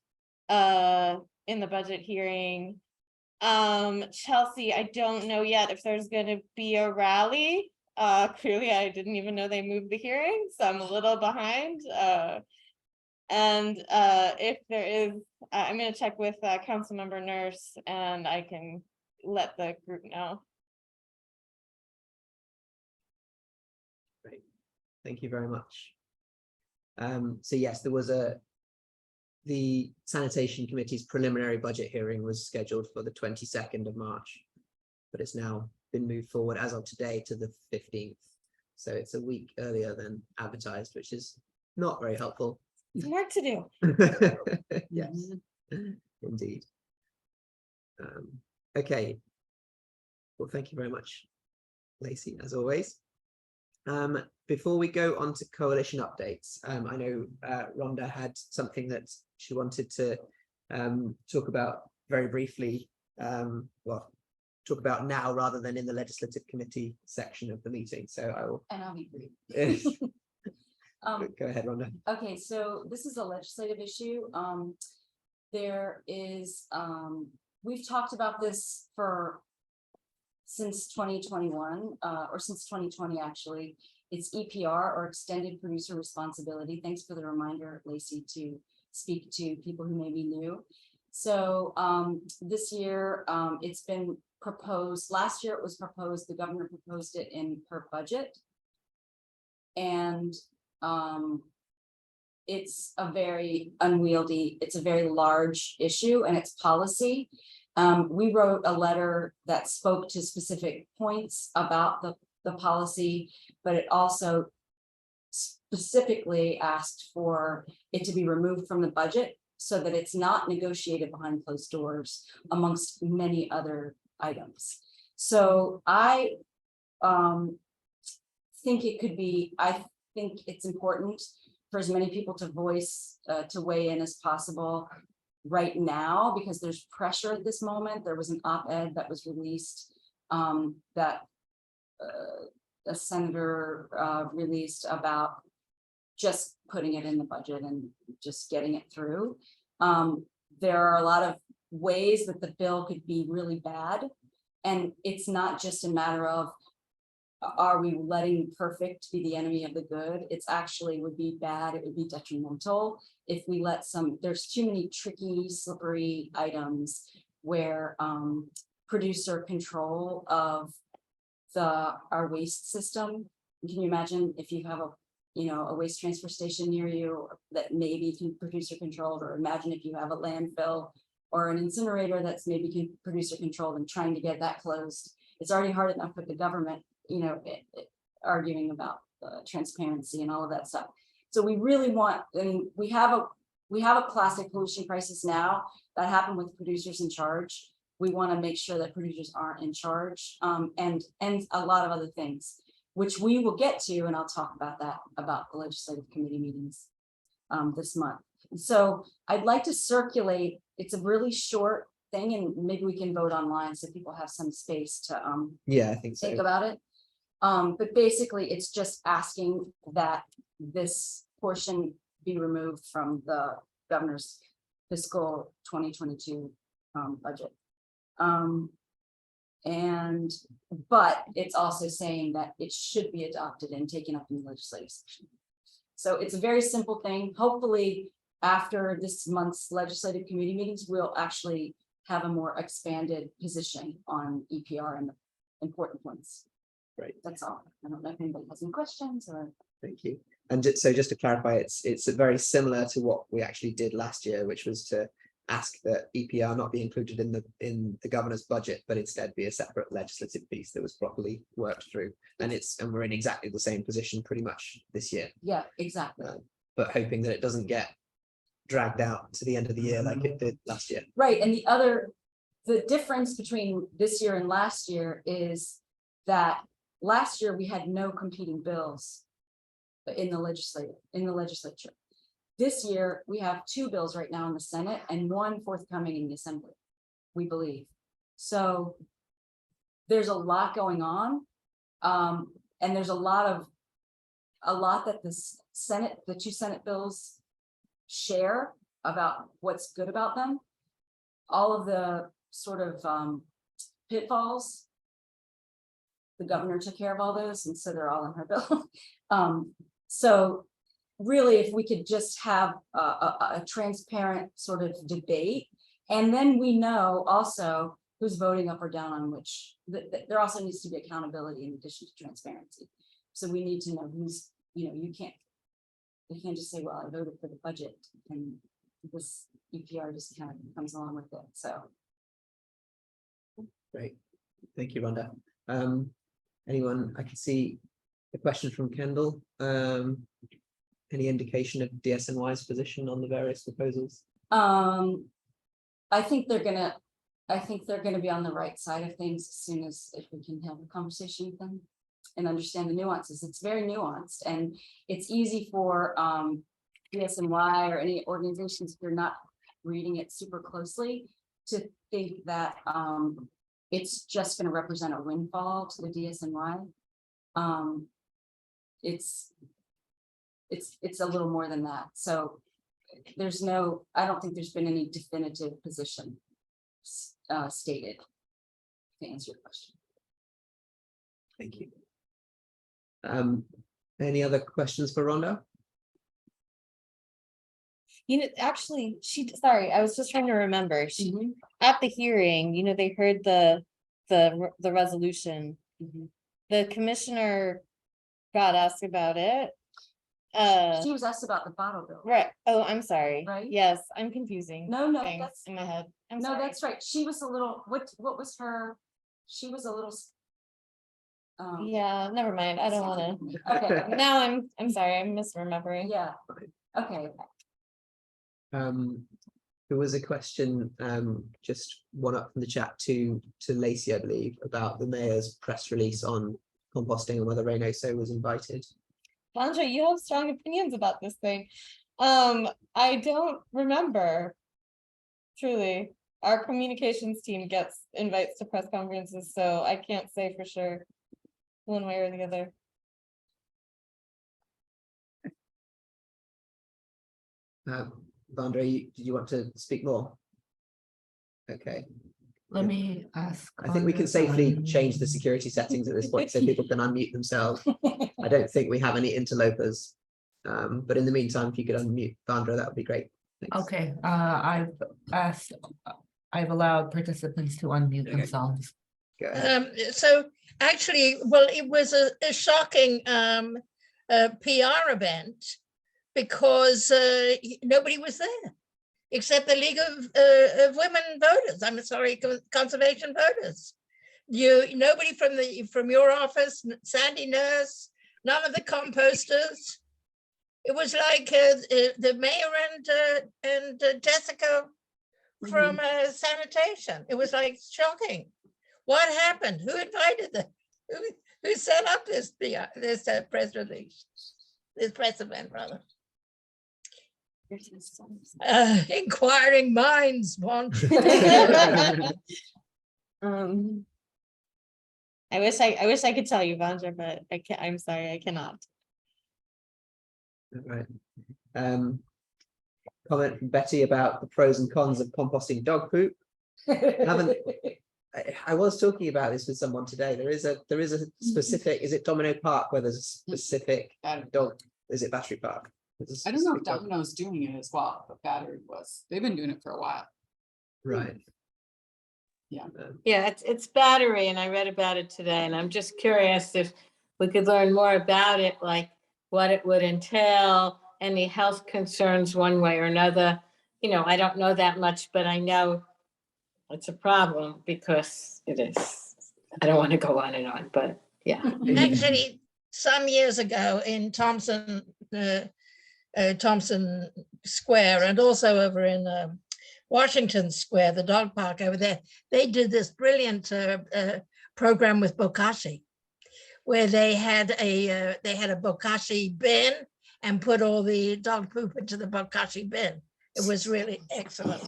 in the budget hearing. Chelsea, I don't know yet if there's going to be a rally. Clearly I didn't even know they moved the hearing, so I'm a little behind. And if there is, I'm going to check with Councilmember Nurse, and I can let the group know. Great, thank you very much. So yes, there was the Sanitation Committee's preliminary budget hearing was scheduled for the 22nd of March, but it's now been moved forward as of today to the 15th. So it's a week earlier than advertised, which is not very helpful. Some work to do. Yes, indeed. Okay. Well, thank you very much, Lacey, as always. Before we go on to coalition updates, I know Rhonda had something that she wanted to talk about very briefly, well, talk about now rather than in the legislative committee section of the meeting. So I will. And I'll be brief. Go ahead, Rhonda. Okay, so this is a legislative issue. There is, we've talked about this since 2021, or since 2020, actually. It's EPR, or Extended Producer Responsibility. Thanks for the reminder, Lacey, to speak to people who may be new. So this year, it's been proposed. Last year it was proposed, the governor proposed it in her budget. And it's a very unwieldy, it's a very large issue, and it's policy. We wrote a letter that spoke to specific points about the policy, but it also specifically asked for it to be removed from the budget so that it's not negotiated behind closed doors amongst many other items. So I think it could be, I think it's important for as many people to weigh in as possible right now, because there's pressure at this moment. There was an op-ed that was released that a senator released about just putting it in the budget and just getting it through. There are a lot of ways that the bill could be really bad, and it's not just a matter of are we letting perfect be the enemy of the good. It's actually would be bad, it would be detrimental if we let there's too many tricky, slippery items where producer control of our waste system. Can you imagine if you have a waste transfer station near you that maybe can producer controlled, or imagine if you have a landfill or an incinerator that's maybe producer controlled and trying to get that closed. It's already hard enough with the government, arguing about transparency and all of that stuff. So we really want, and we have a plastic pollution crisis now that happened with producers in charge. We want to make sure that producers aren't in charge, and a lot of other things, which we will get to, and I'll talk about that, about the legislative committee meetings this month. So I'd like to circulate, it's a really short thing, and maybe we can vote online so people have some space to Yeah, I think so. think about it. But basically, it's just asking that this portion be removed from the governor's fiscal 2022 budget. But it's also saying that it should be adopted and taken up in the legislative session. So it's a very simple thing. Hopefully, after this month's legislative committee meetings, we'll actually have a more expanded position on EPR and the important points. Right. That's all. I don't know if anybody has any questions or. Thank you. And so just to clarify, it's very similar to what we actually did last year, which was to ask that EPR not be included in the governor's budget, but instead be a separate legislative piece that was properly worked through. And we're in exactly the same position pretty much this year. Yeah, exactly. But hoping that it doesn't get dragged out to the end of the year like it did last year. Right, and the difference between this year and last year is that last year we had no competing bills in the legislature. This year, we have 2 bills right now in the Senate and 1 forthcoming in the Assembly, we believe. So there's a lot going on. And there's a lot that the 2 Senate bills share about what's good about them. All of the sort of pitfalls, the governor took care of all those, and so they're all in her bill. So really, if we could just have a transparent sort of debate, and then we know also who's voting up or down on which, there also needs to be accountability in addition to transparency. So we need to know who's, you can't just say, well, I voted for the budget and this EPR just kind of comes along with it. So. Great. Thank you, Rhonda. Anyone, I can see a question from Kendall. Any indication of DSNY's position on the various proposals? I think they're gonna be on the right side of things as soon as if we can have a conversation with them and understand the nuances. It's very nuanced, and it's easy for DSNY or any organizations, if you're not reading it super closely, to think that it's just going to represent a windfall to the DSNY. It's a little more than that. So I don't think there's been any definitive position stated to answer your question. Thank you. Any other questions for Rhonda? Actually, sorry, I was just trying to remember. At the hearing, they heard the resolution. The commissioner got asked about it. She was asked about the bottle bill. Right. Oh, I'm sorry. Right. Yes, I'm confusing. No, things that's in my head. I'm no, sorry. that's right. She was a little. What was her? She was a little. Yeah, never mind. I don't want to. Okay. Now I'm sorry. I'm misremembering. Yeah. Okay. There was a question, just one up from the chat to Lacey, I believe, about the mayor's press release on composting and whether Reynoso was invited. Sandra, you have strong opinions about this thing. I don't remember. Truly, our communications team gets invites to press conferences, so I can't say for sure one way or the other. Vandra, did you want to speak more? Okay. Let me ask. I think we can safely change the security settings at this point so people can unmute themselves. I don't think we have any interlopers. But in the meantime, if you could unmute Vandra, that would be great. Thanks. Okay, I've allowed participants to unmute themselves. Go ahead. So actually, well, it was a shocking PR event because nobody was there except the League of Women Voters. I'm sorry, Conservation Voters. Nobody from your office, Sandy Nurse, None of the composters. It was like the mayor and Jessica from sanitation. It was like shocking. What happened? Who invited them? Who set up this press release? This press event, rather. Inquiring minds want. I wish I could tell you, Vanja, but I can't. I'm sorry, I cannot. Right. Comment from Betty about the pros and cons of composting dog poop. I was talking about this with someone today. There is a specific, is it Domino Park where there's a specific dog, is it Battery Park? I don't know if Domino's doing it as well, but Battery they've been doing it for a while. Right. Yeah. Yeah, it's Battery, and I read about it today, and I'm just curious if we could learn more about it, like what it would entail, any health concerns one way or another. You know, I don't know that much, but I know it's a problem because it is. I don't want to go on and on, but yeah. Actually, some years ago in Thompson Square, and also over in Washington Square, the dog park over there, they did this brilliant program with bokashi, where they had a bokashi bin and put all the dog poop into the bokashi bin. It was really excellent.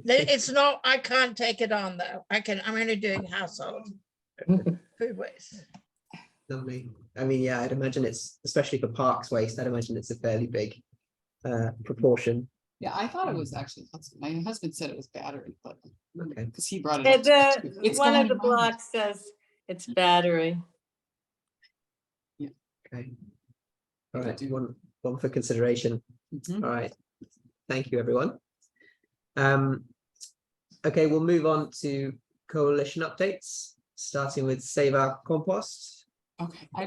It's not, I can't take it on though. I'm only doing household food waste. Lovely. I mean, yeah, I'd imagine it's, especially for parks waste, I'd imagine it's a fairly big proportion. Yeah, I thought it was actually, my husband said it was Battery, but okay, because he brought it up. It's one of the blocks says it's Battery. Yeah. Okay. All right. One for consideration. All right. Thank you, everyone. Okay, we'll move on to coalition updates, starting with Save Our Compost. Okay, I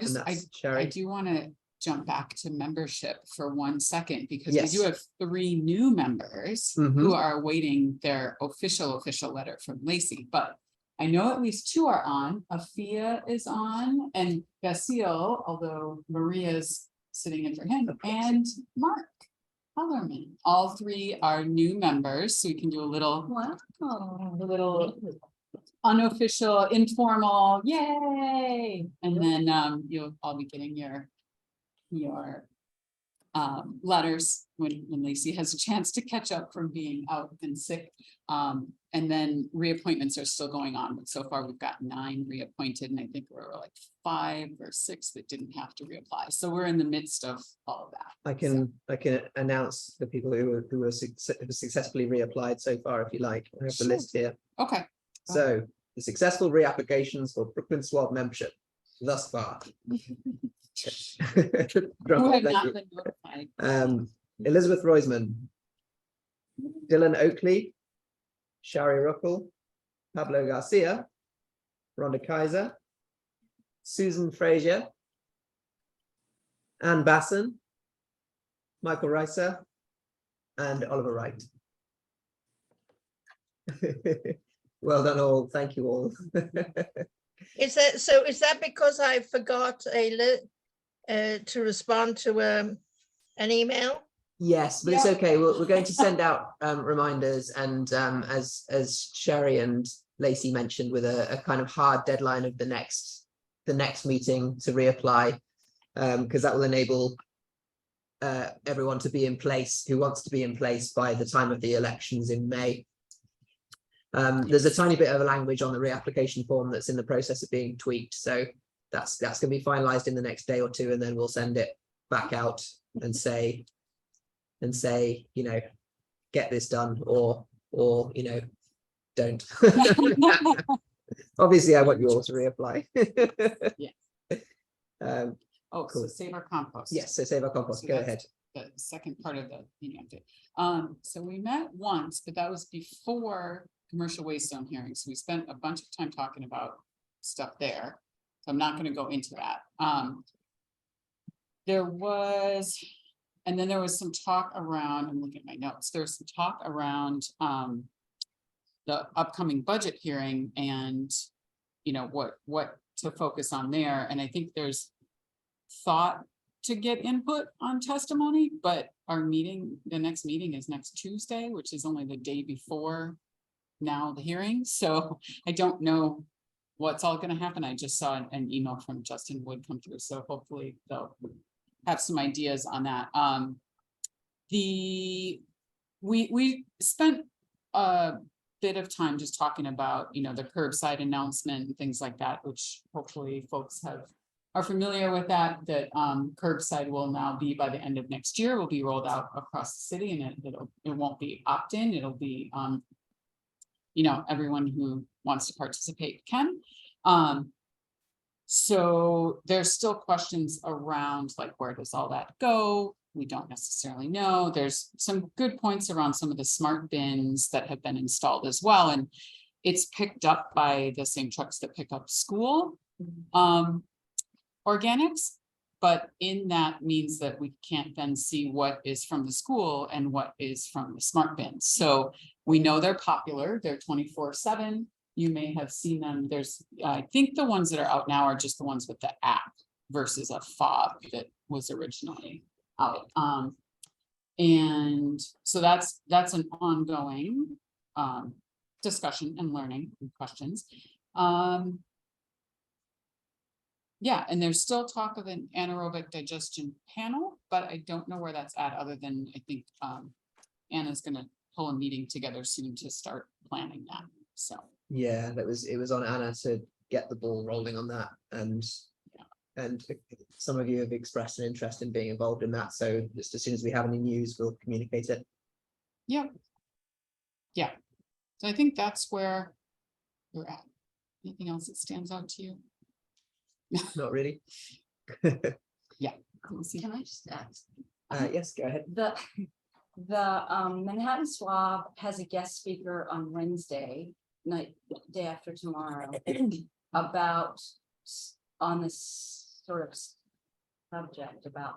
do want to jump back to membership for 1 second, because Yes. we do have 3 new members who are awaiting their official letter from Lacey, but I know at least 2 are on. Afia is on, and Basil, although Maria's sitting in for him, and Mark Hellerman. All 3 are new members, so we can do a little unofficial, informal, yay! And then you'll all be getting your letters when Lacey has a chance to catch up from being out and sick. And then reappointments are still going on, but so far we've got 9 reappointed, and I think we're like 5 or 6 that didn't have to reapply. So we're in the midst of all of that. I can announce the people who have successfully reapplied so far, if you like. I have the list here. Okay. So the successful reapplications for BkSWAB membership thus far. Who have not been notified. Elizabeth Roisman, Dylan Oakley, Shari Ruckel, Pablo Garcia, Rhonda Kaiser, Susan Frazier, Anne Basson, Michael Reiser, and Oliver Wright. Well done all. Thank you all. Is that because I forgot to respond to an email? Yes, but it's okay. We're going to send out reminders, and as Sherry and Lacey mentioned, with a kind of hard deadline of the next meeting to reapply, because that will enable everyone to be in place who wants to be in place by the time of the elections in May. There's a tiny bit of language on the reapplication form that's in the process of being tweaked, so that's going to be finalized in the next day or 2, and then we'll send it back out and say, you know, get this done, or you know, don't. Obviously, I want you all to reapply. Yes. Cool. So Save Our Compost. Yes, so Save Our Compost. So Go that's ahead. The second part of the meeting update. So we met once, but that was before commercial waste zone hearing. So we spent a bunch of time talking about stuff there. So I'm not going to go into that. There was, and then there was some talk around, I'm looking at my notes, there's some talk around the upcoming budget hearing, and you know, what to focus on there. And I think there's thought to get input on testimony, but our meeting, the next meeting is next Tuesday, which is only the day before now the hearing. So I don't know what's all going to happen. I just saw an email from Justin Wood come through. So hopefully they'll have some ideas on that. We spent a bit of time just talking about, you know, the curbside announcement and things like that, which hopefully folks are familiar with that curbside will now be, by the end of next year, will be rolled out across the city, and it won't be opt-in. It'll be, you know, everyone who wants to participate can. So there's still questions around, like, where does all that go? We don't necessarily know. There's some good points around some of the smart bins that have been installed as well. And it's picked up by the same trucks that pick up school organics. But in that means that we can't then see what is from the school and what is from the smart bins. So we know they're popular. They're 24/7. You may have seen them. There's, I think the ones that are out now are just the ones with the app versus a fob that was originally out. And so that's an ongoing discussion and learning and questions. Yeah, and there's still talk of an anaerobic digestion panel, but I don't know where that's at, other than I think Anna's gonna pull a meeting together soon to start planning that. So yeah, it was on Anna to get the ball rolling on that, and some of you have expressed an interest in being involved in that. So just as soon as we have any news, we'll communicate it. yeah. So I think that's where we're at. Anything else that stands out to you? Not really. Yeah. Can I just ask? Yes, go ahead. The Manhattan SWAB has a guest speaker on Wednesday night, day after tomorrow, about on this sort of subject about,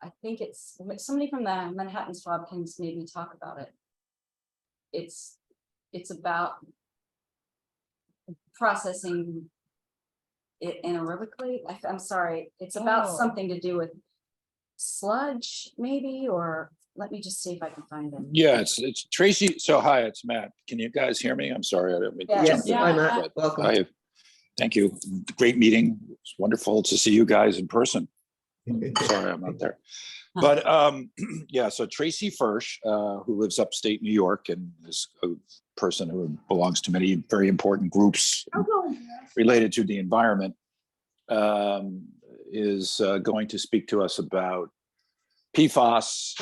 I think it's somebody from the Manhattan SWAB can maybe talk about it. It's about processing it anaerobically. I'm sorry, it's about something to do with sludge maybe, or let me just see if I can find it. Yeah, it's Tracy. So hi, it's Matt. Can you guys hear me? I'm sorry, I didn't mean to Yes. jump in, Hi, Matt. but Welcome. thank you. Great meeting. It's wonderful to see you guys in person. Sorry, I'm not there. But yeah, so Tracy Firsch, who lives upstate New York and is a person who belongs to many very important groups related to the environment, is going to speak to us about PFAS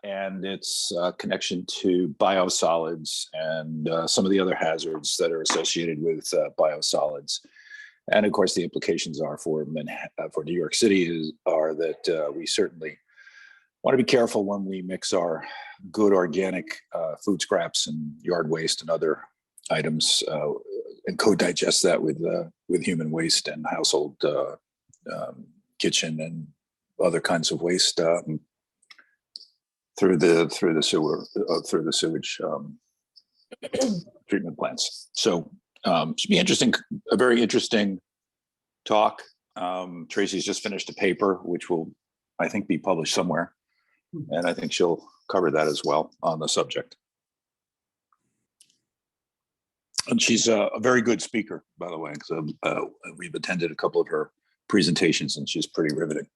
and its connection to biosolids and some of the other hazards that are associated with biosolids. And of course, the implications are for New York City are that we certainly want to be careful when we mix our good organic food scraps and yard waste and other items and co-digest that with human waste and household kitchen and other kinds of waste through the sewage treatment plants. So should be interesting, a very interesting talk. Tracy's just finished a paper which will, I think, be published somewhere, and I think she'll cover that as well on the subject. And she's a very good speaker, by the way, because we've attended a couple of her presentations and she's pretty riveting.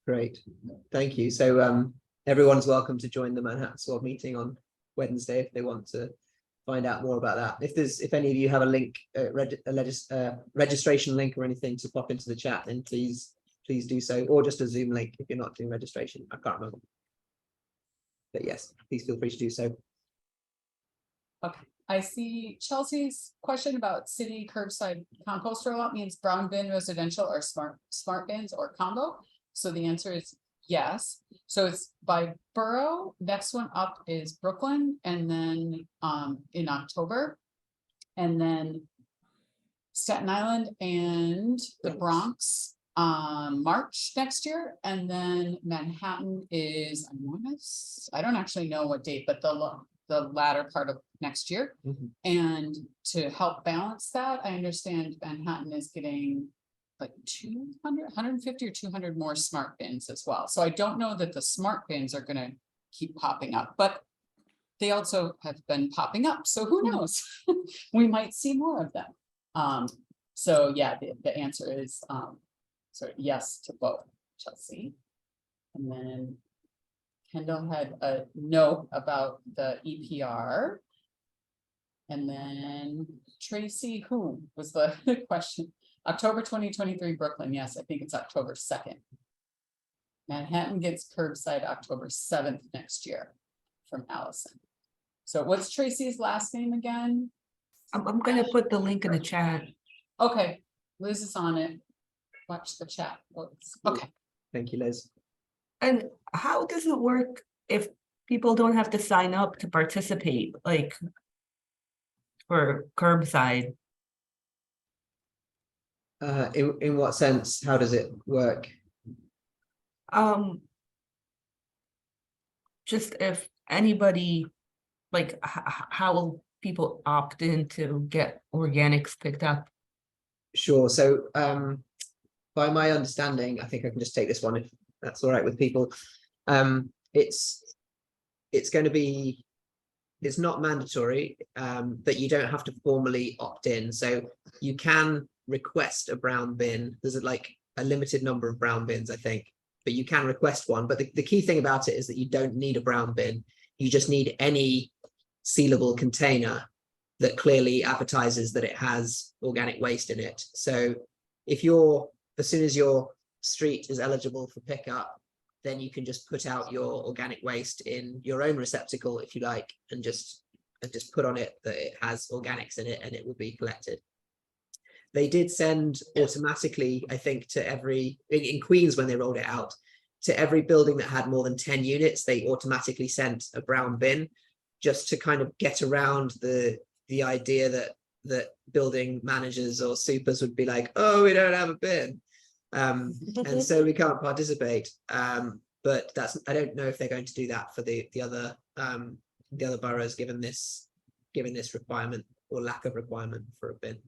Great, thank you. So everyone's welcome to join the Manhattan SWAB meeting on Wednesday if they want to find out more about that. If any of you have a link, registration link or anything to pop into the chat, then please do so, or just a Zoom link if you're not doing registration. I can't remember, but yes, please feel free to do so. Okay, I see Chelsea's question about city curbside compost rollout means brown bin residential or smart bins or combo. So the answer is yes. So it's by borough. Next one up is Brooklyn, and then in October, and then Staten Island and the Bronx March next year, and then Manhattan is, I don't actually know what date, but the latter part of next year. Mhm. And to help balance that, I understand Manhattan is getting like 150 or 200 more smart bins as well. So I don't know that the smart bins are gonna keep popping up, but they also have been popping up, so who knows? We might see more of them. So yeah, the answer is so yes to both, Chelsea. And then Kendall had a note about the EPR. And then Tracy, who was the question? October 2023 Brooklyn. Yes, I think it's October 2nd. Manhattan gets curbside October 7th next year from Allison. So what's Tracy's last name again? I'm gonna put the link in the chat. Okay, Liz is on it. Watch the chat. Okay. Thank you, Liz. And how does it work if people don't have to sign up to participate, like for curbside? In what sense? How does it work? Just if anybody, like how will people opt in to get organics picked up? Sure. So by my understanding, I think I can just take this one if that's all right with people. It's going to be, it's not mandatory, but you don't have to formally opt in. So you can request a brown bin. There's like a limited number of brown bins, I think, but you can request one. But the key thing about it is that you don't need a brown bin. You just need any sealable container that clearly advertises that it has organic waste in it. So if as soon as your street is eligible for pickup, then you can just put out your organic waste in your own receptacle, if you like, and just put on it that it has organics in it and it will be collected. They did send automatically, I think, to every, in Queens when they rolled it out, to every building that had more than 10 units, they automatically sent a brown bin, just to kind of get around the idea that building managers or supers would be like, oh, we don't have a bin. And so we can't participate. But I don't know if they're going to do that for the other boroughs, given this requirement or lack of requirement for a bin.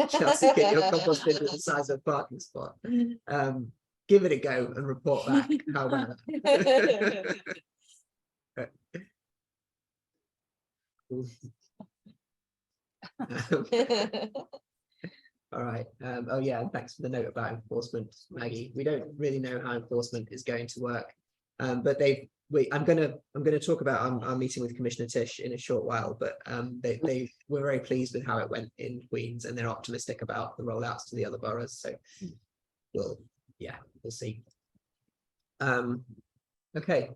Chelsea, get your compost bin the size of a parking spot. Give it a go and report back how about it. All right. Oh yeah, thanks for the note about enforcement, Maggie. We don't really know how enforcement is going to work, but I'm gonna talk about our meeting with Commissioner Tish in a short while, but they were very pleased with how it went in Queens, and they're optimistic about the rollouts to the other boroughs. So we'll see. Okay.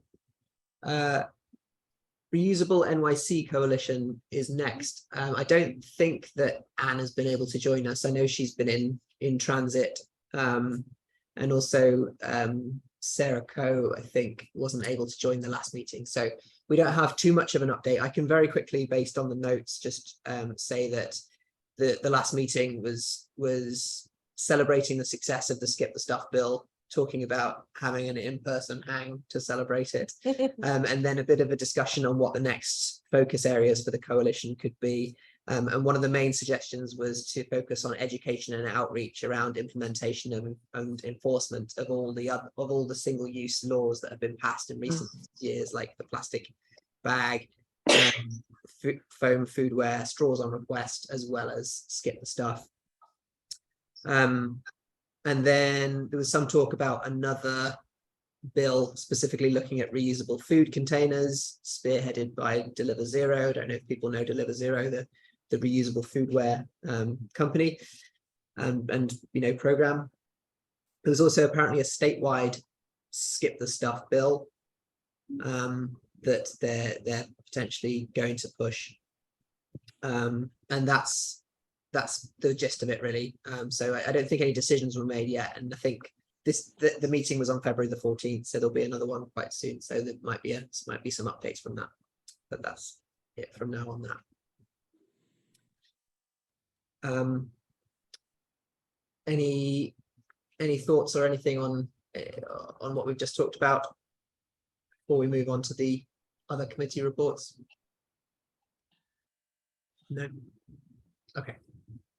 Reusable NYC Coalition is next. I don't think that Anne has been able to join us. I know she's been in transit, and also Sarah Coe, I think, wasn't able to join the last meeting. So we don't have too much of an update. I can very quickly, based on the notes, just say that the last meeting was celebrating the success of the Skip the Stuff bill, talking about having an in-person hang to celebrate it, and then a bit of a discussion on what the next focus areas for the coalition could be. And one of the main suggestions was to focus on education and outreach around implementation and enforcement of all the single-use laws that have been passed in recent years, like the plastic bag, foam foodware, straws on request, as well as Skip the Stuff. And then there was some talk about another bill specifically looking at reusable food containers, spearheaded by Deliver Zero. I don't know if people know Deliver Zero, the reusable foodware company and program. There's also apparently a statewide Skip the Stuff bill that they're potentially going to push, and that's the gist of it, really. So I don't think any decisions were made yet, and I think the meeting was on February the 14th, so there'll be another one quite soon. So there might be some updates from that, but that's it from now on that. Any thoughts or anything on what we've just talked about? before we move on to the other committee reports? No. Okay,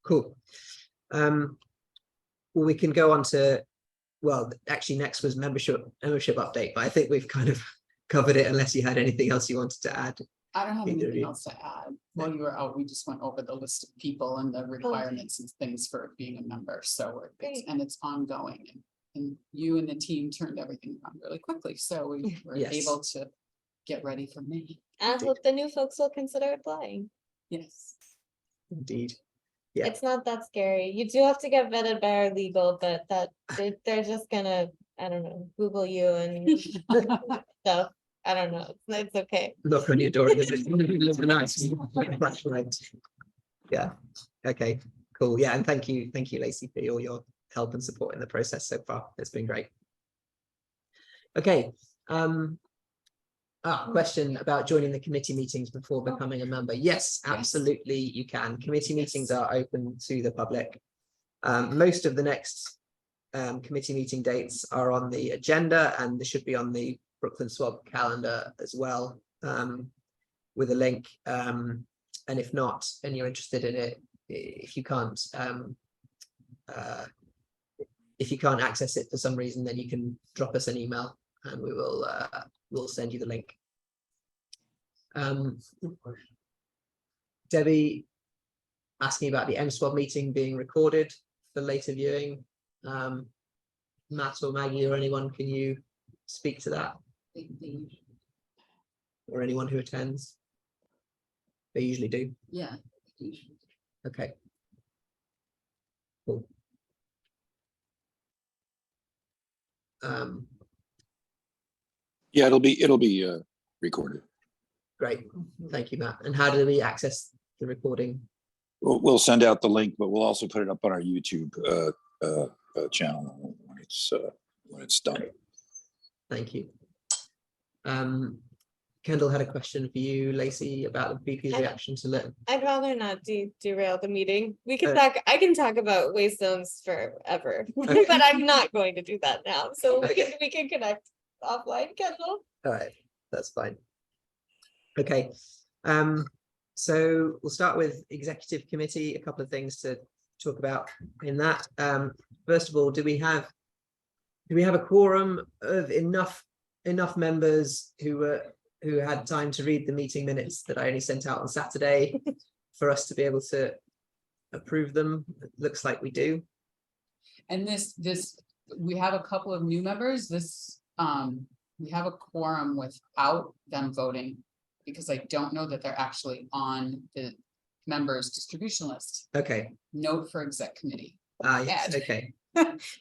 cool. Well, we can go on to, well, actually next was membership update, but I think we've kind of covered it unless you had anything else you wanted to add. I don't have Either of anything you. else to add. While you were out, we just went over the list of people and the requirements and things for being a member. So it's ongoing. And you and the team turned everything around really quickly. So we were Yes. able to get ready for May. I hope the new folks will consider applying. Yes. Indeed. Yeah. It's not that scary. You do have to get vetted by our legal, but they're just gonna, I don't know, Google you and stuff. I don't know. It's okay. Knock on your door. Live nice. That's right. Yeah. Okay. Cool. Yeah. And thank you, Lacey, for all your help and support in the process so far. It's been great. Okay. Question about joining the committee meetings before becoming a member. Yes, absolutely, you can. Committee meetings are open to the public. Most of the next committee meeting dates are on the agenda, and they should be on the Brooklyn SWAB calendar as well, with a link. And if not, and you're interested in it, if you can't access it for some reason, then you can drop us an email and we will we'll send you the link. Debbie asking about the MSWAB meeting being recorded for later viewing. Matt or Maggie or anyone, can you speak to that? Or anyone who attends? They usually do. Yeah. Okay. Cool. Yeah, it'll be recorded. Great, thank you, Matt. And how do we access the recording? We'll send out the link, but we'll also put it up on our YouTube channel when it's done. Great. Thank you. Kendall had a question for you, Lacey, about the BP's reaction to it. I'd rather not derail the meeting. We can talk. I can talk about waste zones forever, Okay. but I'm not going to do that now. So Okay. we can connect offline, Kendall. All right, that's fine. Okay, so we'll start with executive committee. A couple of things to talk about in that. First of all, do we have a quorum of enough members who had time to read the meeting minutes that I only sent out on Saturday for us to be able to approve them? It looks like we do. And we have a couple of new members. We have a quorum without them voting, because I don't know that they're actually on the members distribution list. Okay. Note for exec committee. Yes, Add. okay.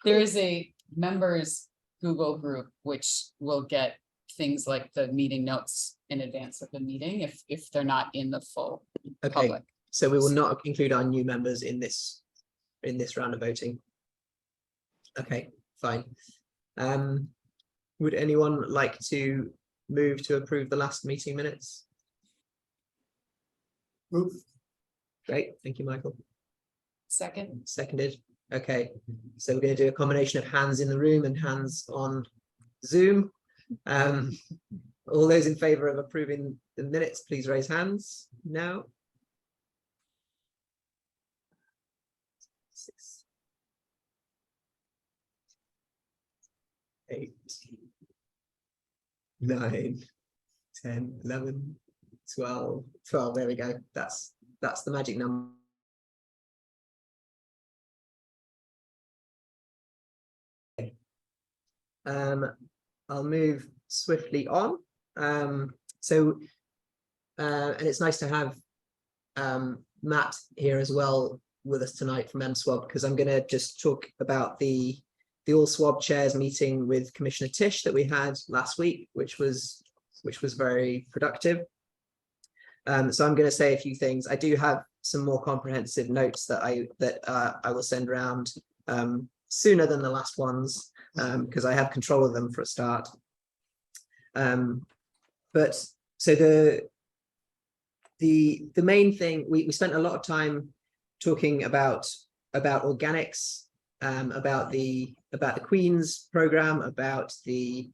There is a members Google group which will get things like the meeting notes in advance of the meeting if they're not in the full public. So we will not include our new members in this round of voting. Okay, fine. Would anyone like to move to approve the last meeting minutes? Move. Great, thank you, Michael. Second. Seconded. Okay, so we're going to do a combination of hands in the room and hands on Zoom. All those in favor of approving the minutes, please raise hands now. 6, 8, 9, 10, 11, 12, there we go. That's the magic number. I'll move swiftly on. And it's nice to have Matt here as well with us tonight from MSWAB, because I'm going to just talk about the all SWAB chairs meeting with Commissioner Tisch that we had last week, which was very productive. So I'm going to say a few things. I do have some more comprehensive notes that I will send around sooner than the last ones, because I have control of them for a start. But so the main thing, we spent a lot of time talking about organics, about the Queen's program, about the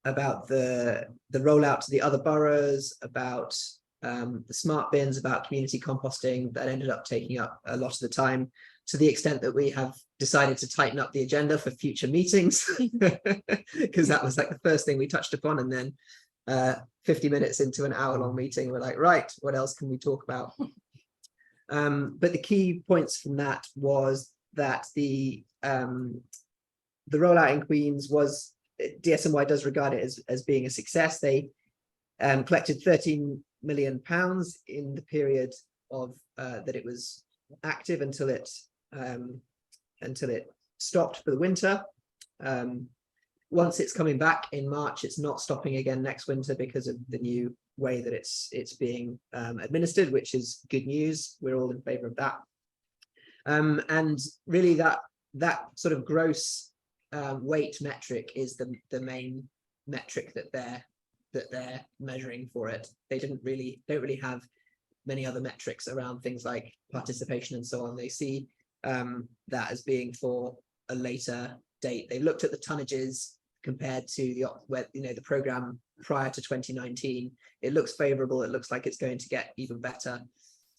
about the rollout to the other boroughs, about the smart bins, about community composting. That ended up taking up a lot of the time, to the extent that we have decided to tighten up the agenda for future meetings, because that was like the first thing we touched upon. And then 50 minutes into an hour-long meeting, we're like, right, what else can we talk about? But the key points from that was that the rollout in Queens was, DSNY does regard it as being a success. They collected £13 million in the period of that it was active until it stopped for the winter. Once it's coming back in March, it's not stopping again next winter because of the new way that it's being administered, which is good news. We're all in favor of that. And really that sort of gross weight metric is the main metric that they're measuring for it. They don't really have many other metrics around things like participation and so on. They see that as being for a later date. They looked at the tonnages compared to the program prior to 2019. It looks favorable. It looks like it's going to get even better.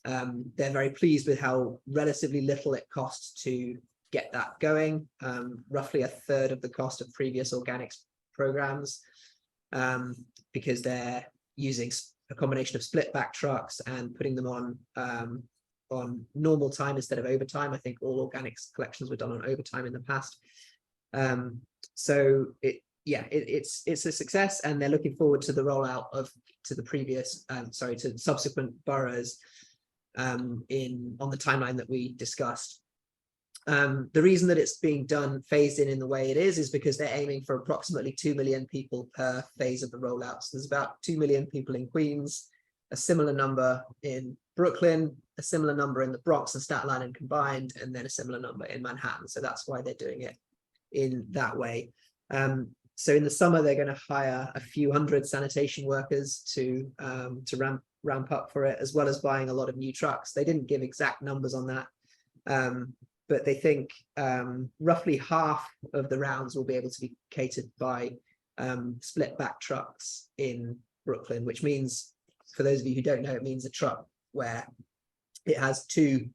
They're very pleased with how relatively little it costs to get that going, roughly a third of the cost of previous organics programs, because they're using a combination of split back trucks and putting them on normal time instead of overtime. I think all organics collections were done on overtime in the past. So it's a success, and they're looking forward to the rollout to subsequent boroughs on the timeline that we discussed. The reason that it's being done phased in the way it is because they're aiming for approximately 2 million people per phase of the rollout. So there's about 2 million people in Queens, a similar number in Brooklyn, a similar number in the Bronx and Staten Island combined, and then a similar number in Manhattan. So that's why they're doing it in that way. So in the summer, they're going to hire a few hundred sanitation workers to ramp up for it, as well as buying a lot of new trucks. They didn't give exact numbers on that, but they think roughly half of the rounds will be able to be catered by split back trucks in Brooklyn, which means, for those of you who don't know, it means a truck where it has two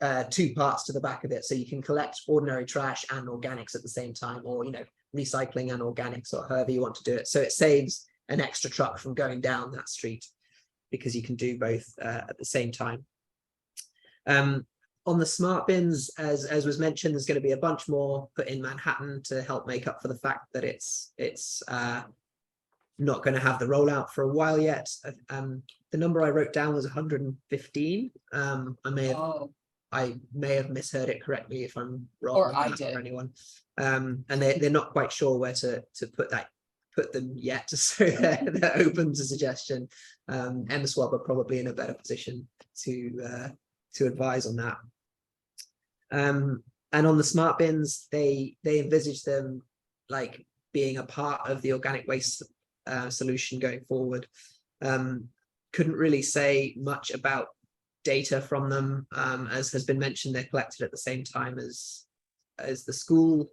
parts to the back of it, so you can collect ordinary trash and organics at the same time, or recycling and organics, or however you want to do it. So it saves an extra truck from going down that street because you can do both at the same time. On the smart bins, as was mentioned, there's going to be a bunch more put in Manhattan to help make up for the fact that it's not going to have the rollout for a while yet. The number I wrote down was 115. I may have misheard it correctly if I'm wrong, or I did, or anyone. And they're not quite sure where to put them yet, so they're open to suggestion. BkSWAB are probably in a better position to advise on that. And on the smart bins, they envisage them like being a part of the organic waste solution going forward. Couldn't really say much about data from them. As has been mentioned, they're collected at the same time as the school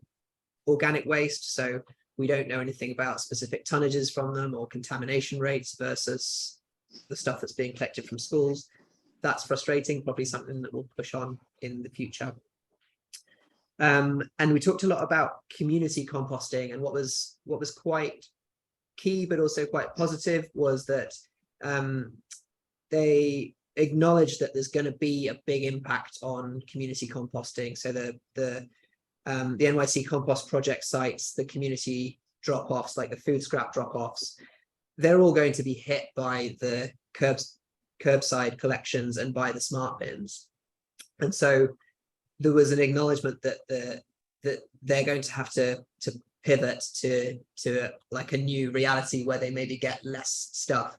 organic waste, so we don't know anything about specific tonnages from them or contamination rates versus the stuff that's being collected from schools. That's frustrating, probably something that we'll push on in the future. And we talked a lot about community composting, and what was quite key but also quite positive was that they acknowledge that there's going to be a big impact on community composting. So the NYC compost project sites, the community drop-offs, like the food scrap drop-offs, they're all going to be hit by the curbside collections and by the smart bins. And so there was an acknowledgement that they're going to have to pivot to like a new reality where they maybe get less stuff.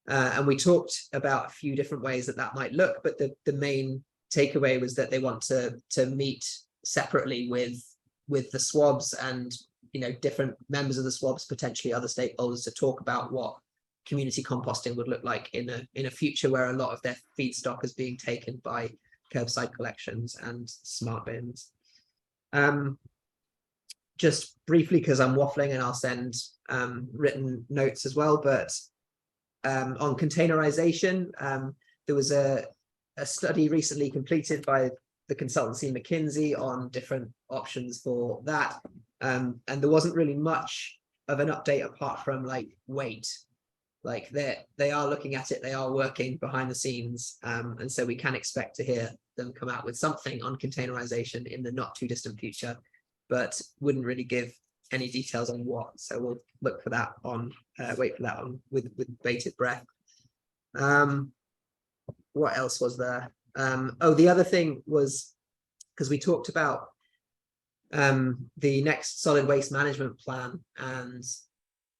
And we talked about a few different ways that might look, but the main takeaway was that they want to meet separately with the SWABs and different members of the SWABs, potentially other stakeholders, to talk about what community composting would look like in a future where a lot of their feedstock is being taken by curbside collections and smart bins. just briefly, because I'm waffling and I'll send written notes as well, but on containerization, there was a study recently completed by the consultancy McKinsey on different options for that. And there wasn't really much of an update apart from like weight. Like they are looking at it, they are working behind the scenes. And so we can expect to hear them come out with something on containerization in the not too distant future, but wouldn't really give any details on what. So we'll look for that on, wait for that on with bated breath. What else was there? Oh, the other thing was, because we talked about the next solid waste management plan and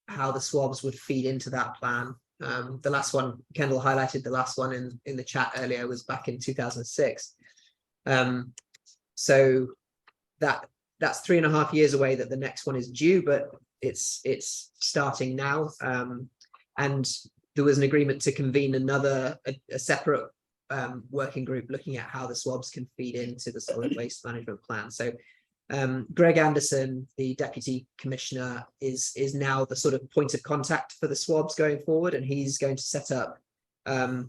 how the swabs would feed into that plan. The last one, Kendall highlighted the last one in the chat earlier, was back in 2006. So that's 3.5 years away that the next one is due, but it's starting now. And there was an agreement to convene a separate working group looking at how the swabs can feed into the solid waste management plan. So Greg Anderson, the deputy commissioner, is now the sort of point of contact for the swabs going forward, and he's going to set up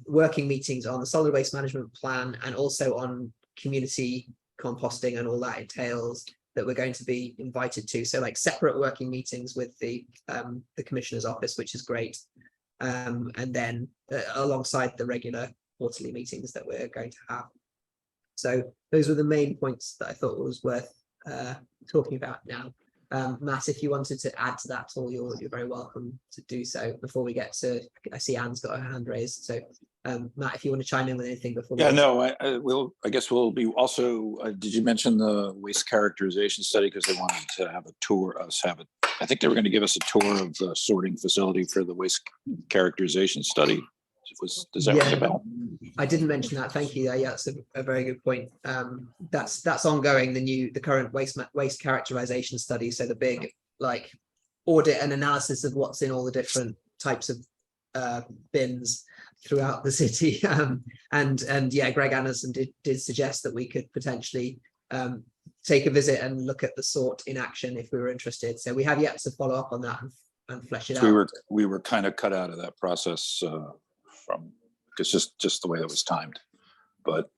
working meetings on the solid waste management plan and also on community composting and all that entails that we're going to be invited to. So like separate working meetings with the commissioner's office, which is great. And then alongside the regular quarterly meetings that we're going to have. So those were the main points that I thought was worth talking about now. Matt, if you wanted to add to that at all, you're very welcome to do so before we get to, I see Anne's got her hand raised. So Matt, if you want to chime in with anything before. Yeah, no, I guess we'll be also, did you mention the waste characterization study? Because they wanted to have a tour, I think they were going to give us a tour of the sorting facility for the waste characterization study. Does that ring a bell? I didn't mention that. Thank you. Yeah, that's a very good point. That's ongoing. The current waste characterization study. So the big like audit and analysis of what's in all the different types of bins throughout the city. And yeah, Greg Anderson did suggest that we could potentially take a visit and look at the sort in action if we were interested. So we have yet to follow up on that and flesh it out. We were kind of cut out of that process from, it's just the way it was timed, but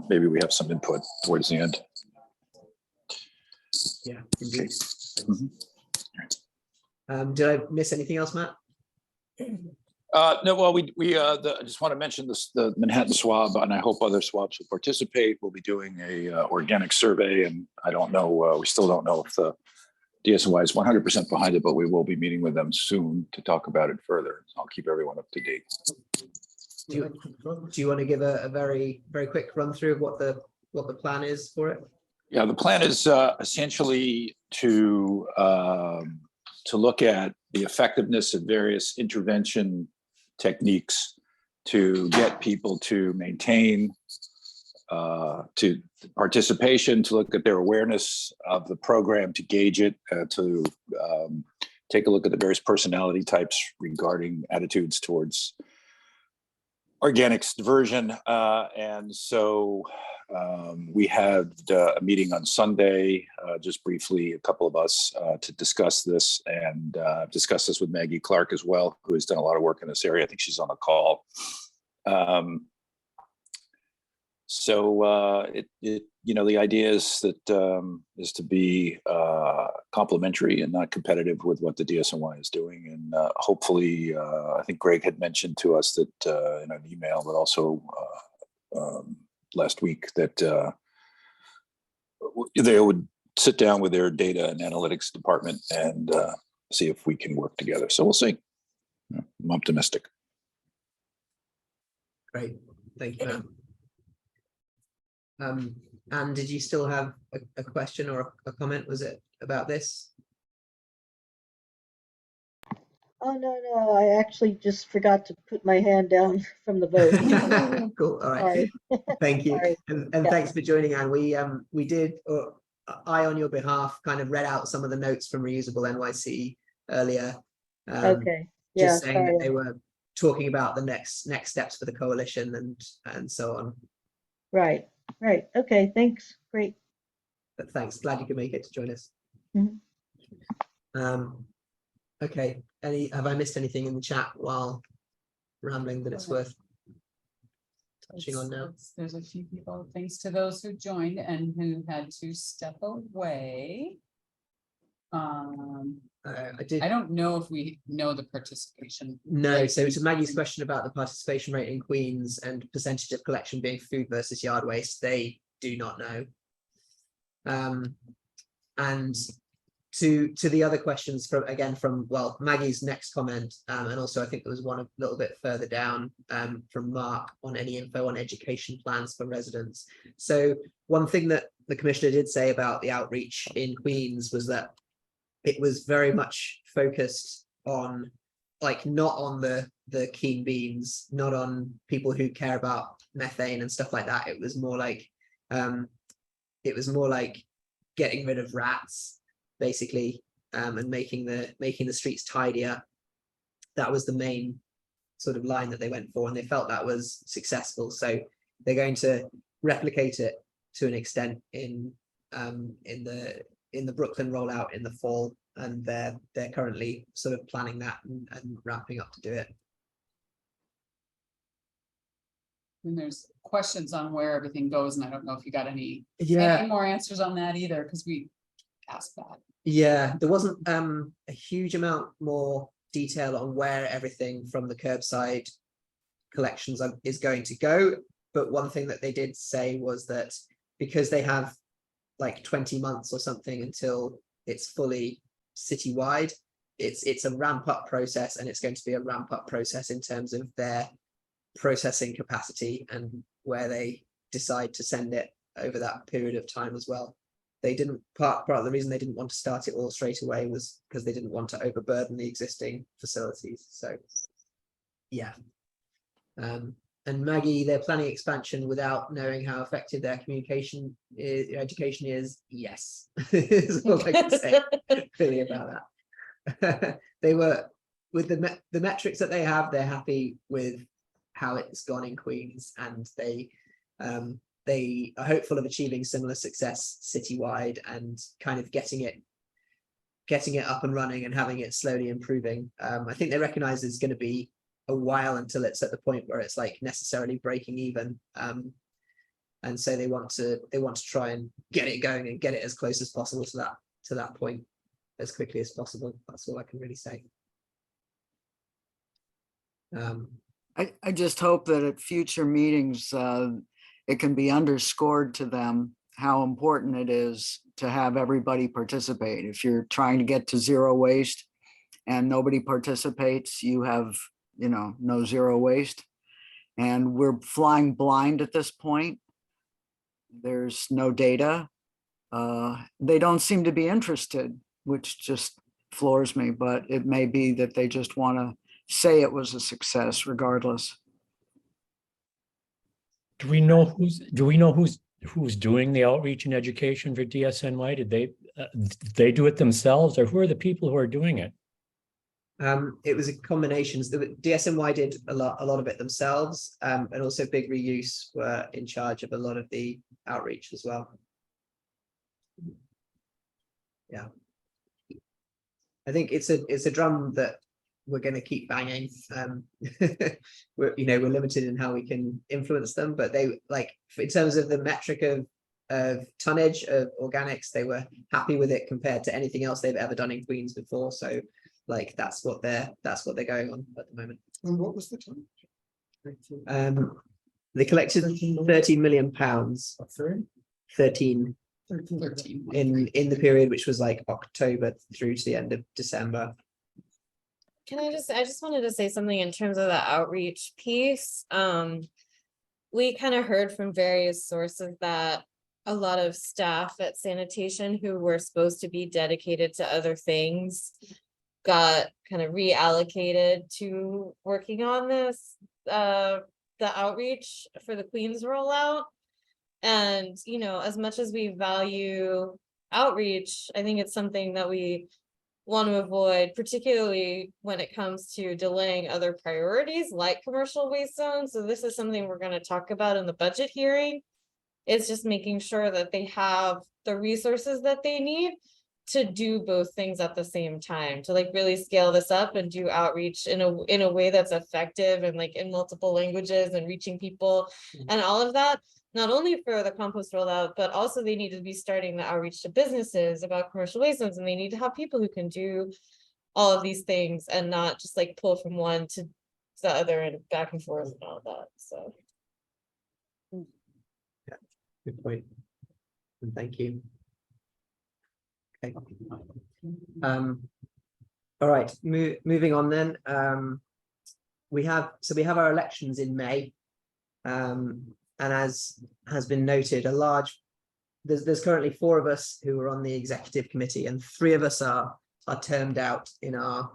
maybe we have some input towards the end. Yeah. Okay. Did I miss anything else, Matt? No, well, I just want to mention this, the Manhattan swab, and I hope other swabs will participate. We'll be doing a organic survey, and I don't know, we still don't know if the DSNY is 100% behind it, but we will be meeting with them soon to talk about it further. I'll keep everyone up to date. Do you want to give a very, very quick run through of what the plan is for it? Yeah, the plan is essentially to look at the effectiveness of various intervention techniques to get people to maintain to participation, to look at their awareness of the program, to gauge it, to take a look at the various personality types regarding attitudes towards organics diversion. And so we had a meeting on Sunday, just briefly, a couple of us to discuss this, and discuss this with Maggie Clark as well, who has done a lot of work in this area. I think she's on the call. So the idea is that is to be complementary and not competitive with what the DSNY is doing, and hopefully, I think Greg had mentioned to us that in an email, but also last week, that they would sit down with their data and analytics department and see if we can work together. So we'll see. I'm optimistic. Great, thank you. And did you still have a question or a comment? Was it about this? Oh, no, I actually just forgot to put my hand down from the vote. Cool, all right. Thank you. And thanks for joining, Anne. We did, or I on your behalf, kind of read out some of the notes from Reusable NYC earlier. Okay, yeah, just saying that they were talking about the next steps for the coalition and so on. Right. Okay, thanks. Great. But thanks, glad you could make it to join us. Mm-hmm. Okay, have I missed anything in the chat while rambling that it's worth touching on now? There's a few people, thanks to those who joined and who had to step away. I don't know if we know the participation. No, rate so to Maggie's in- question about the participation rate in Queens and percentage of collection being food versus yard waste, they do not know. And to the other questions from well, Maggie's next comment, and also I think there was one a little bit further down from Mark on any info on education plans for residents. So one thing that the commissioner did say about the outreach in Queens was that it was very much focused on, like, not on the keen beans, not on people who care about methane and stuff like that. It was more like getting rid of rats, basically, and making the streets tidier. That was the main sort of line that they went for, and they felt that was successful. So they're going to replicate it to an extent in the Brooklyn rollout in the fall, and they're currently sort of planning that and ramping up to do it. And there's questions on where everything goes, and I don't know if you got any more answers on that either, because we asked that. Yeah, there wasn't a huge amount more detail on where everything from the curbside collections is going to go. But one thing that they did say was that because they have like 20 months or something until it's fully citywide, it's a ramp up process, and it's going to be a ramp up process in terms of their processing capacity and where they decide to send it over that period of time as well. They didn't part of the reason they didn't want to start it all straight away was because they didn't want to overburden the existing facilities. So yeah. And Maggie, they're planning expansion without knowing how effective their education is. Yes, is all I can say really about that. They were, with the metrics that they have, they're happy with how it's gone in Queens, and they are hopeful of achieving similar success citywide and kind of getting it up and running and having it slowly improving. I think they recognize it's going to be a while until it's at the point where it's like necessarily breaking even, and so they want to try and get it going and get it as close as possible to that point as quickly as possible. That's all I can really say. I just hope that at future meetings it can be underscored to them how important it is to have everybody participate. If you're trying to get to zero waste and nobody participates, you have no zero waste. And we're flying blind at this point. There's no data. They don't seem to be interested, which just floors me, but it may be that they just want to say it was a success regardless. Do we know who's doing the outreach and education for DSNY? Did they do it themselves, or who are the people who are doing it? It was a combination. The DSNY did a lot of it themselves, and also Big Reuse were in charge of a lot of the outreach as well. Yeah, I think it's a drum that we're going to keep banging. We're limited in how we can influence them, but they, like, in terms of the metric of tonnage of organics, they were happy with it compared to anything else they've ever done in Queens before. So like that's what they're going on at the moment. And what was the time? They collected 13 million pounds. 13 in the period, which was like October through to the end of December. I just wanted to say something in terms of the outreach piece. We kind of heard from various sources that a lot of staff at sanitation who were supposed to be dedicated to other things got kind of reallocated to working on this, the outreach for the Queens rollout. And, as much as we value outreach, I think it's something that we want to avoid, particularly when it comes to delaying other priorities like commercial waste zones. So this is something we're going to talk about in the budget hearing. It's just making sure that they have the resources that they need to do both things at the same time, to like really scale this up and do outreach in a way that's effective and like in multiple languages and reaching people and all of that. Not only for the compost rollout, but also they need to be starting the outreach to businesses about commercial waste zones, and they need to have people who can do all of these things and not just like pull from one to the other and back and forth and all that. So yeah, good point. And thank you. Okay. All right, moving on then. We have our elections in May. And as has been noted, there's currently 4 of us who are on the executive committee, and 3 of us are termed out in our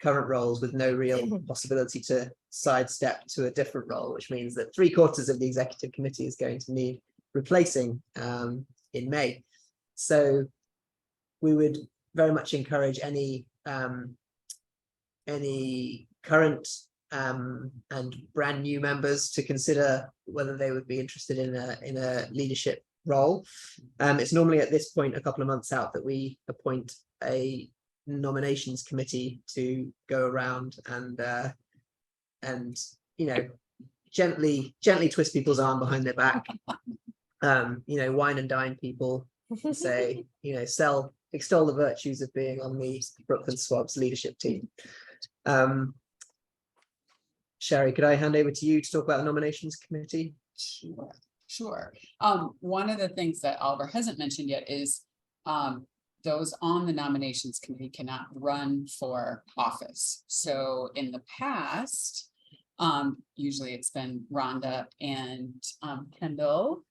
current roles with no real possibility to sidestep to a different role, which means that 3/4 of the executive committee is going to need replacing in May. So we would very much encourage any current and brand new members to consider whether they would be interested in a leadership role. It's normally at this point, a couple of months out, that we appoint a nominations committee to go around and you know, gently twist people's arm behind their back, you know, wine and dine people, say, you know, extol the virtues of being on the Brooklyn SWAB's leadership team. Sherry, could I hand over to you to talk about the nominations committee? Sure. One of the things that Oliver hasn't mentioned yet is those on the nominations committee cannot run for office. So in the past, usually it's been Rhonda and Kendall.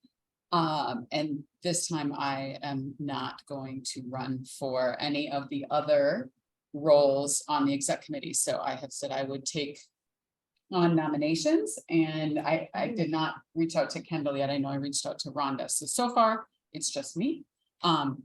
And this time I am not going to run for any of the other roles on the exec committee. So I have said I would take on nominations, and I did not reach out to Kendall yet. I know I reached out to Rhonda. So far it's just me.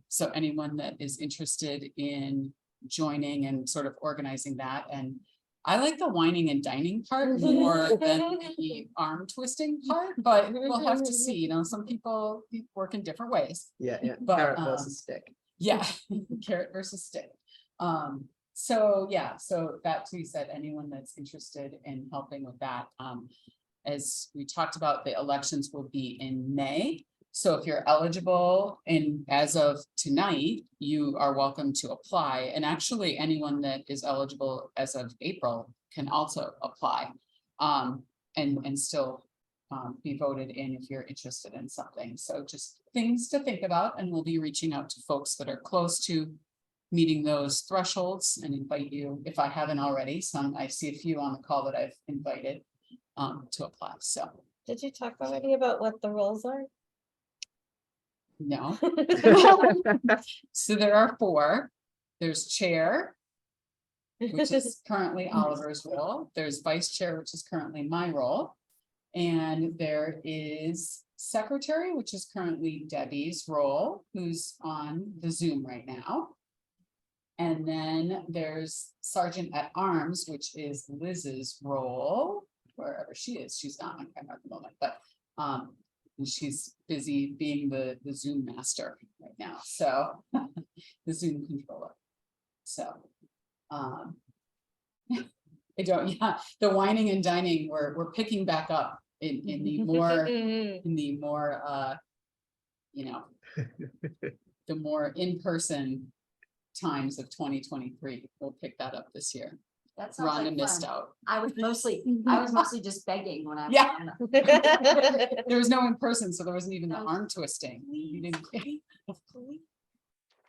So anyone that is interested in joining and sort of organizing that, and I like the whining and dining part more than the arm twisting part, but we'll have to see. You know, some people work in different ways. Yeah, but, carrot versus stick. Yeah, carrot versus stick. So yeah, so that too said, anyone that's interested in helping with that, as we talked about, the elections will be in May. So if you're eligible, and as of tonight, you are welcome to apply. And actually anyone that is eligible as of April can also apply, and still be voted in if you're interested in something. So just things to think about, and we'll be reaching out to folks that are close to meeting those thresholds and invite you, if I haven't already. I see a few on the call that I've invited to apply. So did you talk already about what the roles are? No. So there are 4. There's chair, which is currently Oliver's role. There's vice chair, which is currently my role. And there is secretary, which is currently Debbie's role, who's on the Zoom right now. And then there's sergeant at arms, which is Liz's role, wherever she is. She's not on camera at the moment, but and she's busy being the Zoom master right now. So the Zoom controller. So I don't, yeah, the whining and dining, we're picking back up in the more you know, the more in-person times of 2023. We'll pick that up this year. That sounds Rhonda like missed fun. out. I was mostly just begging when I was. Yeah. There was no in person, so there wasn't even the arm twisting. You didn't.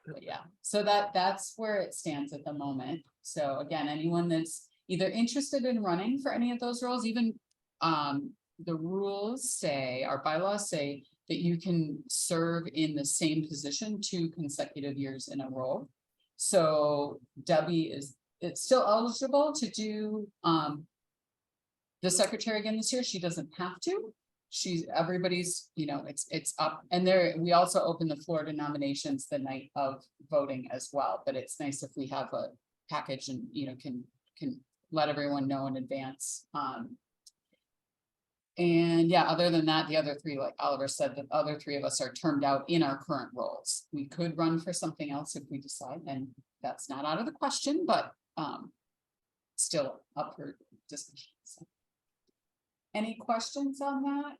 But yeah, so that's where it stands at the moment. So again, anyone that's either interested in running for any of those roles, even the rules say, our bylaws say that you can serve in the same position 2 consecutive years in a row. So Debbie it's still eligible to do the secretary again this year. She doesn't have to. Everybody's, you know, it's up, and we also open the floor to nominations the night of voting as well. But it's nice if we have a package and, you know, can let everyone know in advance And yeah, other than that, the other three, like Oliver said, the other three of us are termed out in our current roles. We could run for something else if we decide, and that's not out of the question, but still up for discussion. So. Any questions on that?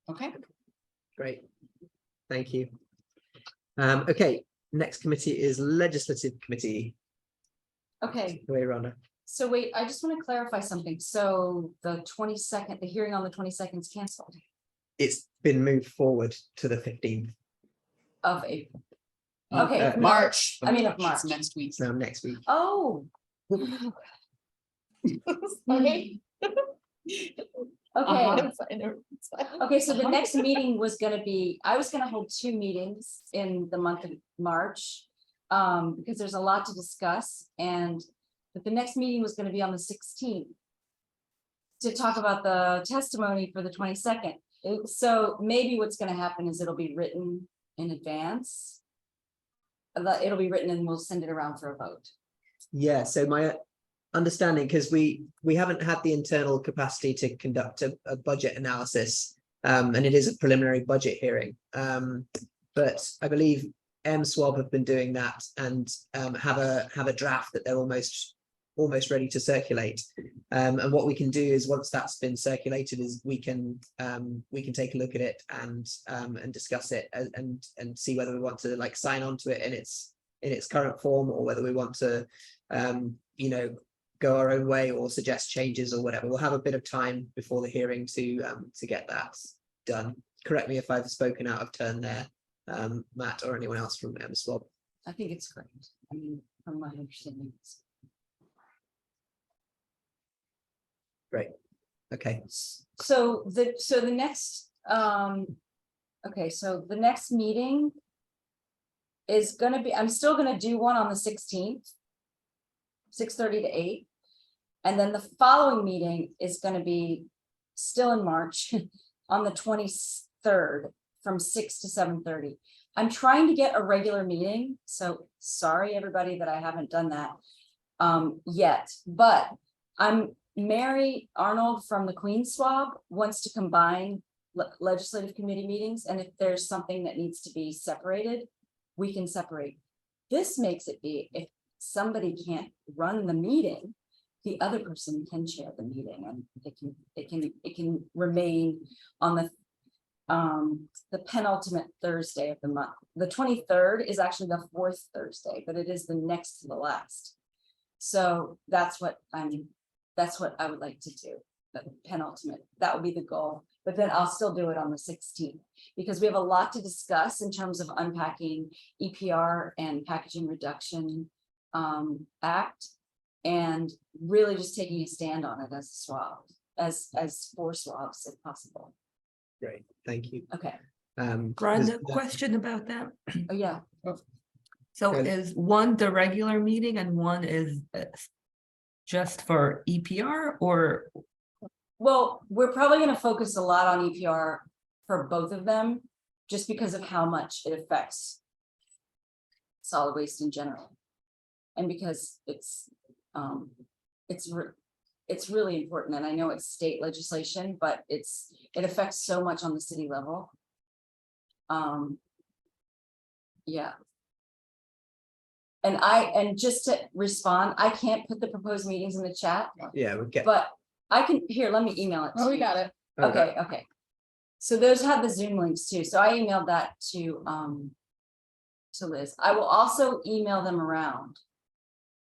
Okay. Great. Thank you. Okay, next committee is Legislative Committee. Okay. Way, Rhonda. So wait, I just want to clarify something. So the 22nd, the hearing on the 22nd is canceled It's been moved forward to the 15th. of April. Okay, March. I mean of March. It's next week. So next week. Oh. Okay. Okay. Okay, so the next meeting was gonna be, I was gonna hold 2 meetings in the month of March. Because there's a lot to discuss, but the next meeting was gonna be on the 16th. To talk about the testimony for the 22nd. So maybe what's gonna happen is it'll be written in advance. It'll be written and we'll send it around for a vote. Yeah, so my understanding, because we haven't had the internal capacity to conduct a budget analysis, and it is a preliminary budget hearing. But I believe MSWAB have been doing that and have a draft that they're almost ready to circulate. And what we can do is, once that's been circulated, is we can take a look at it and discuss it and see whether we want to like sign on to it in its current form, or whether we want to you know, go our own way or suggest changes or whatever. We'll have a bit of time before the hearing to get that done. Correct me if I've spoken out of turn there, Matt, or anyone else from MSWAB. I think it's great. I mean, from my understanding. Great. Okay. So the next okay, so the next meeting is gonna be, I'm still gonna do one on the 16th, 6:30 to 8. And then the following meeting is gonna be still in March on the 23rd from 6 to 7:30. I'm trying to get a regular meeting, so sorry everybody that I haven't done that yet, but Mary Arnold from the BkSWAB wants to combine legislative committee meetings, and if there's something that needs to be separated, we can separate. This makes it be, if somebody can't run the meeting, the other person can chair the meeting, and it can remain on the penultimate Thursday of the month. The 23rd is actually the 4th Thursday, but it is the next to the last. So that's what I would like to do, the penultimate. That would be the goal. But then I'll still do it on the 16th, because we have a lot to discuss in terms of unpacking EPR and Packaging Reduction Act, and really just taking a stand on it as a swab, as 4 swabs if possible. Great, thank you. Okay. Rhonda, question about that. Oh yeah. So is one the regular meeting and one is just for EPR, or? Well, we're probably going to focus a lot on EPR for both of them, just because of how much it affects solid waste in general, and because it's really important. And I know it's state legislation, but it affects so much on the city level. Yeah. And just to respond, I can't put the proposed meetings in the chat. Yeah, we get. But I can, here, let me email it. Oh, we got it. Okay. So those have the Zoom links too. So I emailed that to Liz. I will also email them around.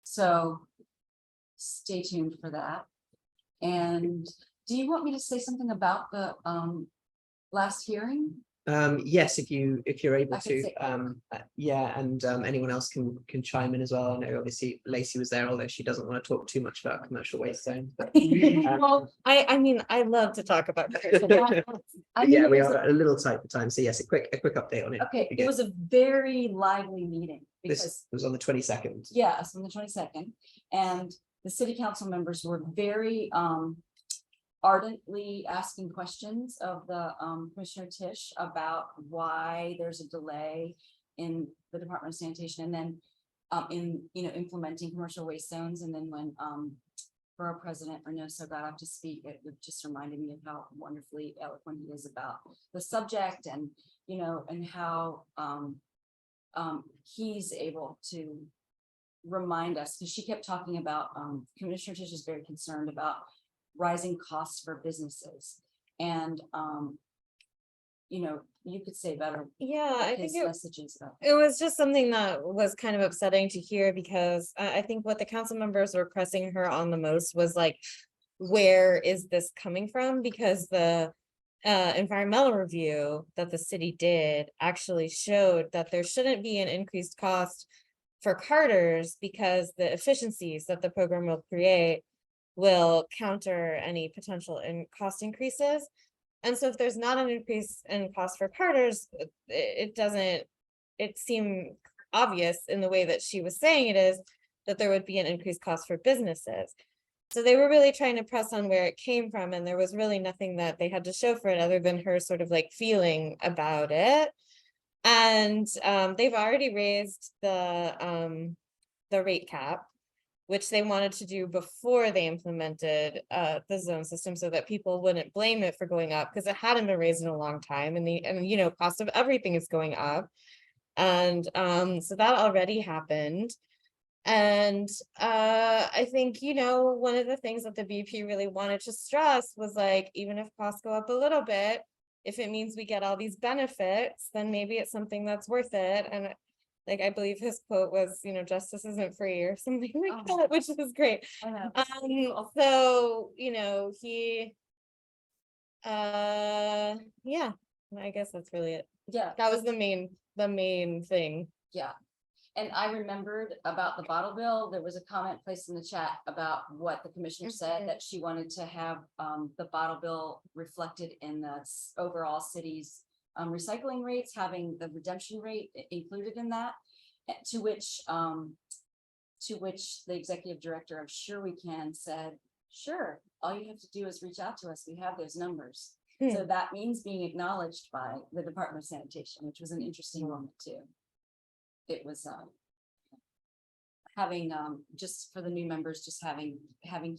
So stay tuned for that. And do you want me to say something about the last hearing? Yes, if you're able I could to, say- yeah, and anyone else can chime in as well. I know obviously Lacey was there, although she doesn't want to talk too much about commercial waste zones. But, Well, I mean, I love to talk about. yeah, we are a little tight for time. So yes, a quick update on it. Okay, it was a very lively meeting because This was on the 22nd. yes, on the 22nd, and the city council members were very ardently asking questions of the Commissioner Tisch about why there's a delay in the Department of Sanitation, and then in implementing commercial waste zones, and then when borough president Reynoso got up to speak, it just reminded me of how wonderfully eloquent he is about the subject, and and how he's able to remind us, because she kept talking about Commissioner Tisch is very concerned about rising costs for businesses, and you could say better. Yeah, I think messages about it was just something that was kind of upsetting to hear, because I think what the council members were pressing her on the most was like, where is this coming from? Because the environmental review that the city did actually showed that there shouldn't be an increased cost for carters, because the efficiencies that the program will create will counter any potential cost increases. And so if there's not an increase in cost for carters, it seemed obvious in the way that she was saying it is that there would be an increased cost for businesses. So they were really trying to press on where it came from, and there was really nothing that they had to show for it other than her sort of like feeling about it. And they've already raised the rate cap, which they wanted to do before they implemented the zone system, so that people wouldn't blame it for going up, because it hadn't been raised in a long time, and cost of everything is going up. And so that already happened. And I think, one of the things that the BP really wanted to stress was like, even if costs go up a little bit, if it means we get all these benefits, then maybe it's something that's worth it. And like, I believe his quote was, justice isn't free, or something like that, which is great. So, he, yeah, I guess that's really it. Yeah, that was the main thing. Yeah. And I remembered about the bottle bill. There was a comment placed in the chat about what the commissioner said, that she wanted to have the bottle bill reflected in the overall city's recycling rates, having the redemption rate included in that, to which the executive director of Sure We Can said, sure, all you have to do is reach out to us. We have those numbers. So that means being acknowledged by the Department of Sanitation, which was an interesting moment too. It was having just for the new members, just having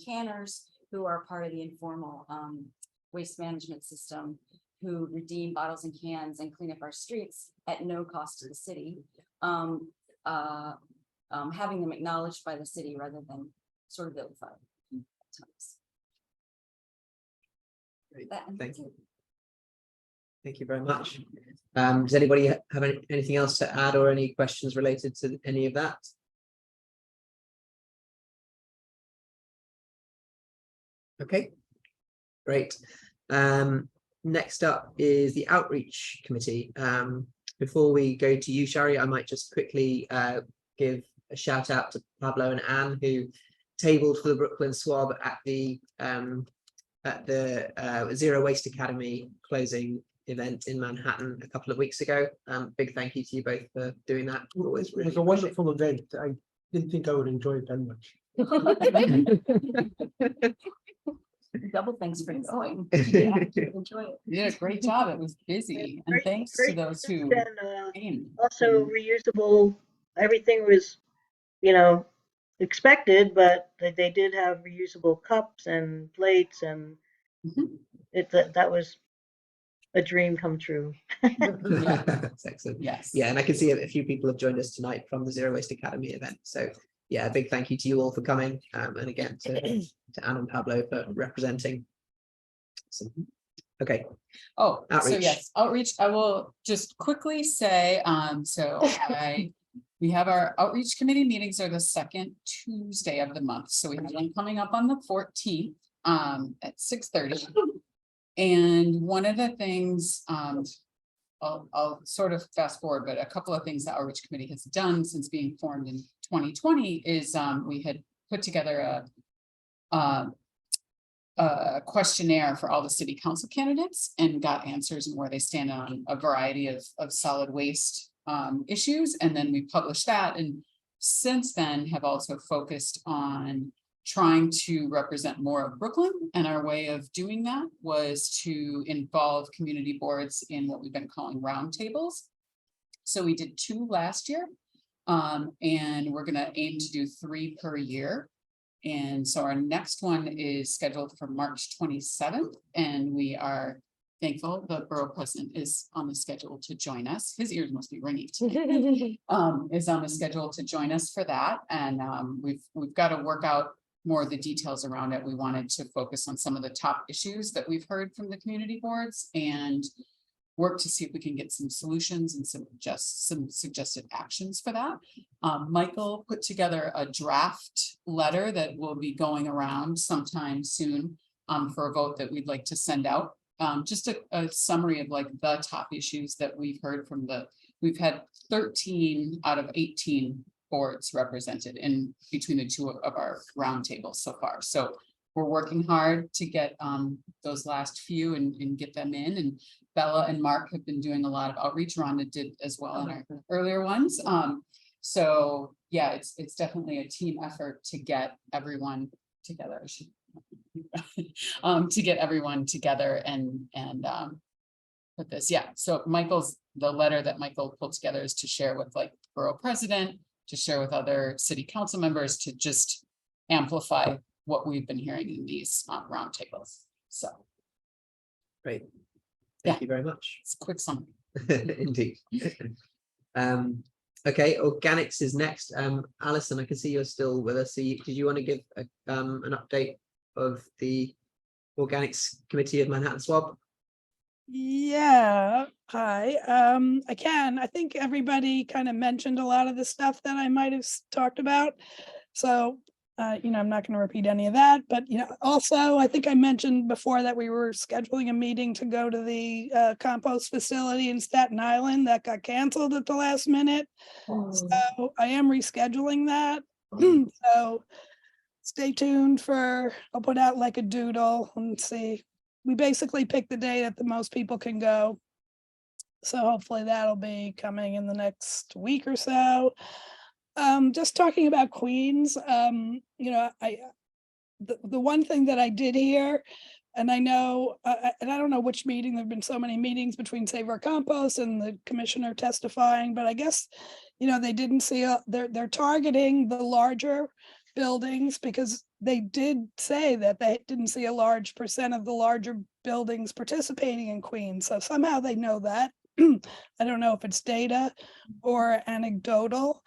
canners who are part of the informal waste management system, who redeem bottles and cans and clean up our streets at no cost to the city, having them acknowledged by the city rather than sort of vilified. Great. Thank you. Thank you very much. Does anybody have anything else to add, or any questions related to any of that? Okay, great. Next up is the Outreach Committee. Before we go to you, Shari, I might just quickly give a shout out to Pablo and Anne, who tabled for the Brooklyn SWAB at the Zero Waste Academy closing event in Manhattan a couple of weeks ago. Big thank you to you both for doing that. Always really It was a wonderful event. I didn't think I would enjoy it that much. Double thanks for going. Yeah. Enjoy it. You did a great job. It was busy, and thanks to those who came. Also reusable, everything was, expected, but they did have reusable cups and plates, and that was a dream come true. That's excellent. Yes. Yeah, and I can see a few people have joined us tonight from the Zero Waste Academy event. So yeah, a big thank you to you all for coming, and again to Anne and Pablo for representing. So, okay. Oh, Outreach. so yes, outreach. I will just quickly say, we have our outreach committee meetings are the second Tuesday of the month. So we have one coming up on the 14th at 6:30. And one of the things, I'll sort of fast forward, but a couple of things the outreach committee has done since being formed in 2020 is we had put together a questionnaire for all the city council candidates and got answers and where they stand on a variety of solid waste issues. And then we published that, and since then have also focused on trying to represent more of Brooklyn. And our way of doing that was to involve community boards in what we've been calling roundtables. So we did 2 last year, and we're going to aim to do 3 per year. And so our next one is scheduled for March 27th, and we are thankful the borough president is on the schedule to join us. His ears must be ringing today. Is on the schedule to join us for that. And we've got to work out more of the details around it. We wanted to focus on some of the top issues that we've heard from the community boards and work to see if we can get some solutions and some suggested actions for that. Michael put together a draft letter that will be going around sometime soon for a vote that we'd like to send out. Just a summary of like the top issues that we've heard from we've had 13 out of 18 boards represented in between the two of our roundtables so far. So we're working hard to get those last few and get them in. And Bella and Mark have been doing a lot of outreach. Rhonda did as well on our earlier ones. So yeah, it's definitely a team effort to get everyone together. To get everyone together and put this. Yeah. So the letter that Michael pulled together is to share with like borough president, to share with other city council members, to just amplify what we've been hearing in these roundtables. So. Great. Thank you very much. It's a quick summary. Indeed. Okay, organics is next. Alison, I can see you're still with us. So did you want to give an update of the organics committee of Manhattan SWAB? Yeah, hi. I can. I think everybody kind of mentioned a lot of the stuff that I might have talked about. So, I'm not going to repeat any of that, but, also I think I mentioned before that we were scheduling a meeting to go to the compost facility in Staten Island that got canceled at the last minute. So I am rescheduling that. So stay tuned I'll put out like a doodle and see. We basically picked the day that the most people can go. So hopefully that'll be coming in the next week or so. Just talking about Queens, the one thing that I did hear, and I know, and I don't know which meeting, there've been so many meetings between Save Our Compost and the commissioner testifying, but I guess, they didn't see, they're targeting the larger buildings because they did say that they didn't see a large percent of the larger buildings participating in Queens. So somehow they know that. I don't know if it's data or anecdotal.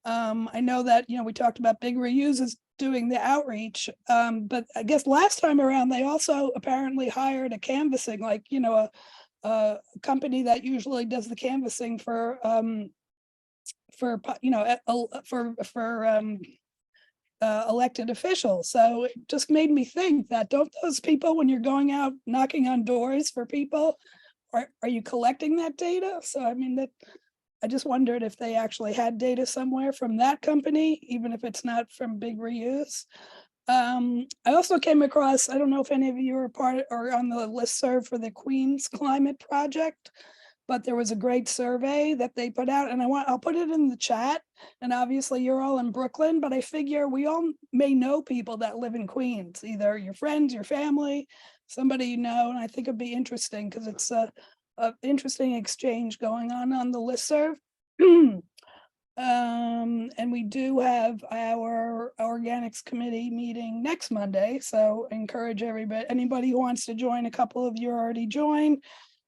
I know that, we talked about Big Reuse is doing the outreach, but I guess last time around, they also apparently hired a canvassing, like, a company that usually does the canvassing for elected officials. So it just made me think that don't those people, when you're going out knocking on doors for people, are you collecting that data? So I mean I just wondered if they actually had data somewhere from that company, even if it's not from Big Reuse. I also came across, I don't know if any of you are part or on the listserv for the Queens Climate Project, but there was a great survey that they put out, and I'll put it in the chat. And obviously you're all in Brooklyn, but I figure we all may know people that live in Queens, either your friends, your family, somebody you know, and I think it'd be interesting because it's a interesting exchange going on the listserv. And we do have our organics committee meeting next Monday. So encourage anybody who wants to join. A couple of you already joined.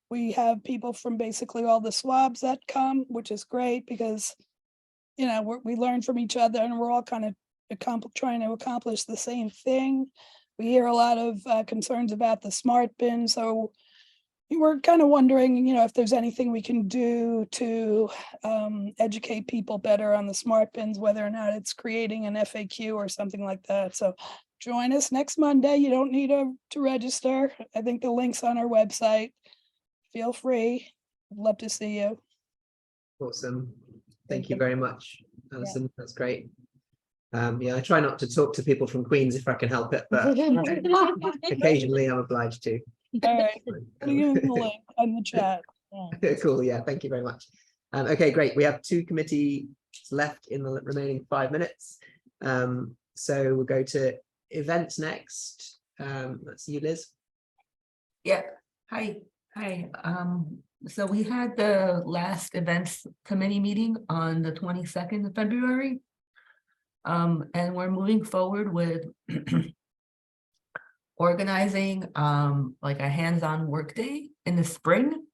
We have people from basically all the swabs that come, which is great because, we learn from each other and we're all kind of trying to accomplish the same thing. We hear a lot of concerns about the smart bin. So we're kind of wondering, if there's anything we can do to educate people better on the smart bins, whether or not it's creating an FAQ or something like that. So join us next Monday. You don't need to register. I think the link's on our website. Feel free. I'd love to see you. Awesome. Thank you very much, Alison. Yeah. That's great. I try not to talk to people from Queens if I can help it, but occasionally I'm obliged to. All right, putting in the link on the chat. Yeah. Cool. Yeah, thank you very much. Okay, great. We have 2 committees left in the remaining 5 minutes. So we'll go to events next. That's you, Liz. Yeah. Hi. So we had the last events committee meeting on the 22nd of February. And we're moving forward with organizing like a hands-on workday in the spring.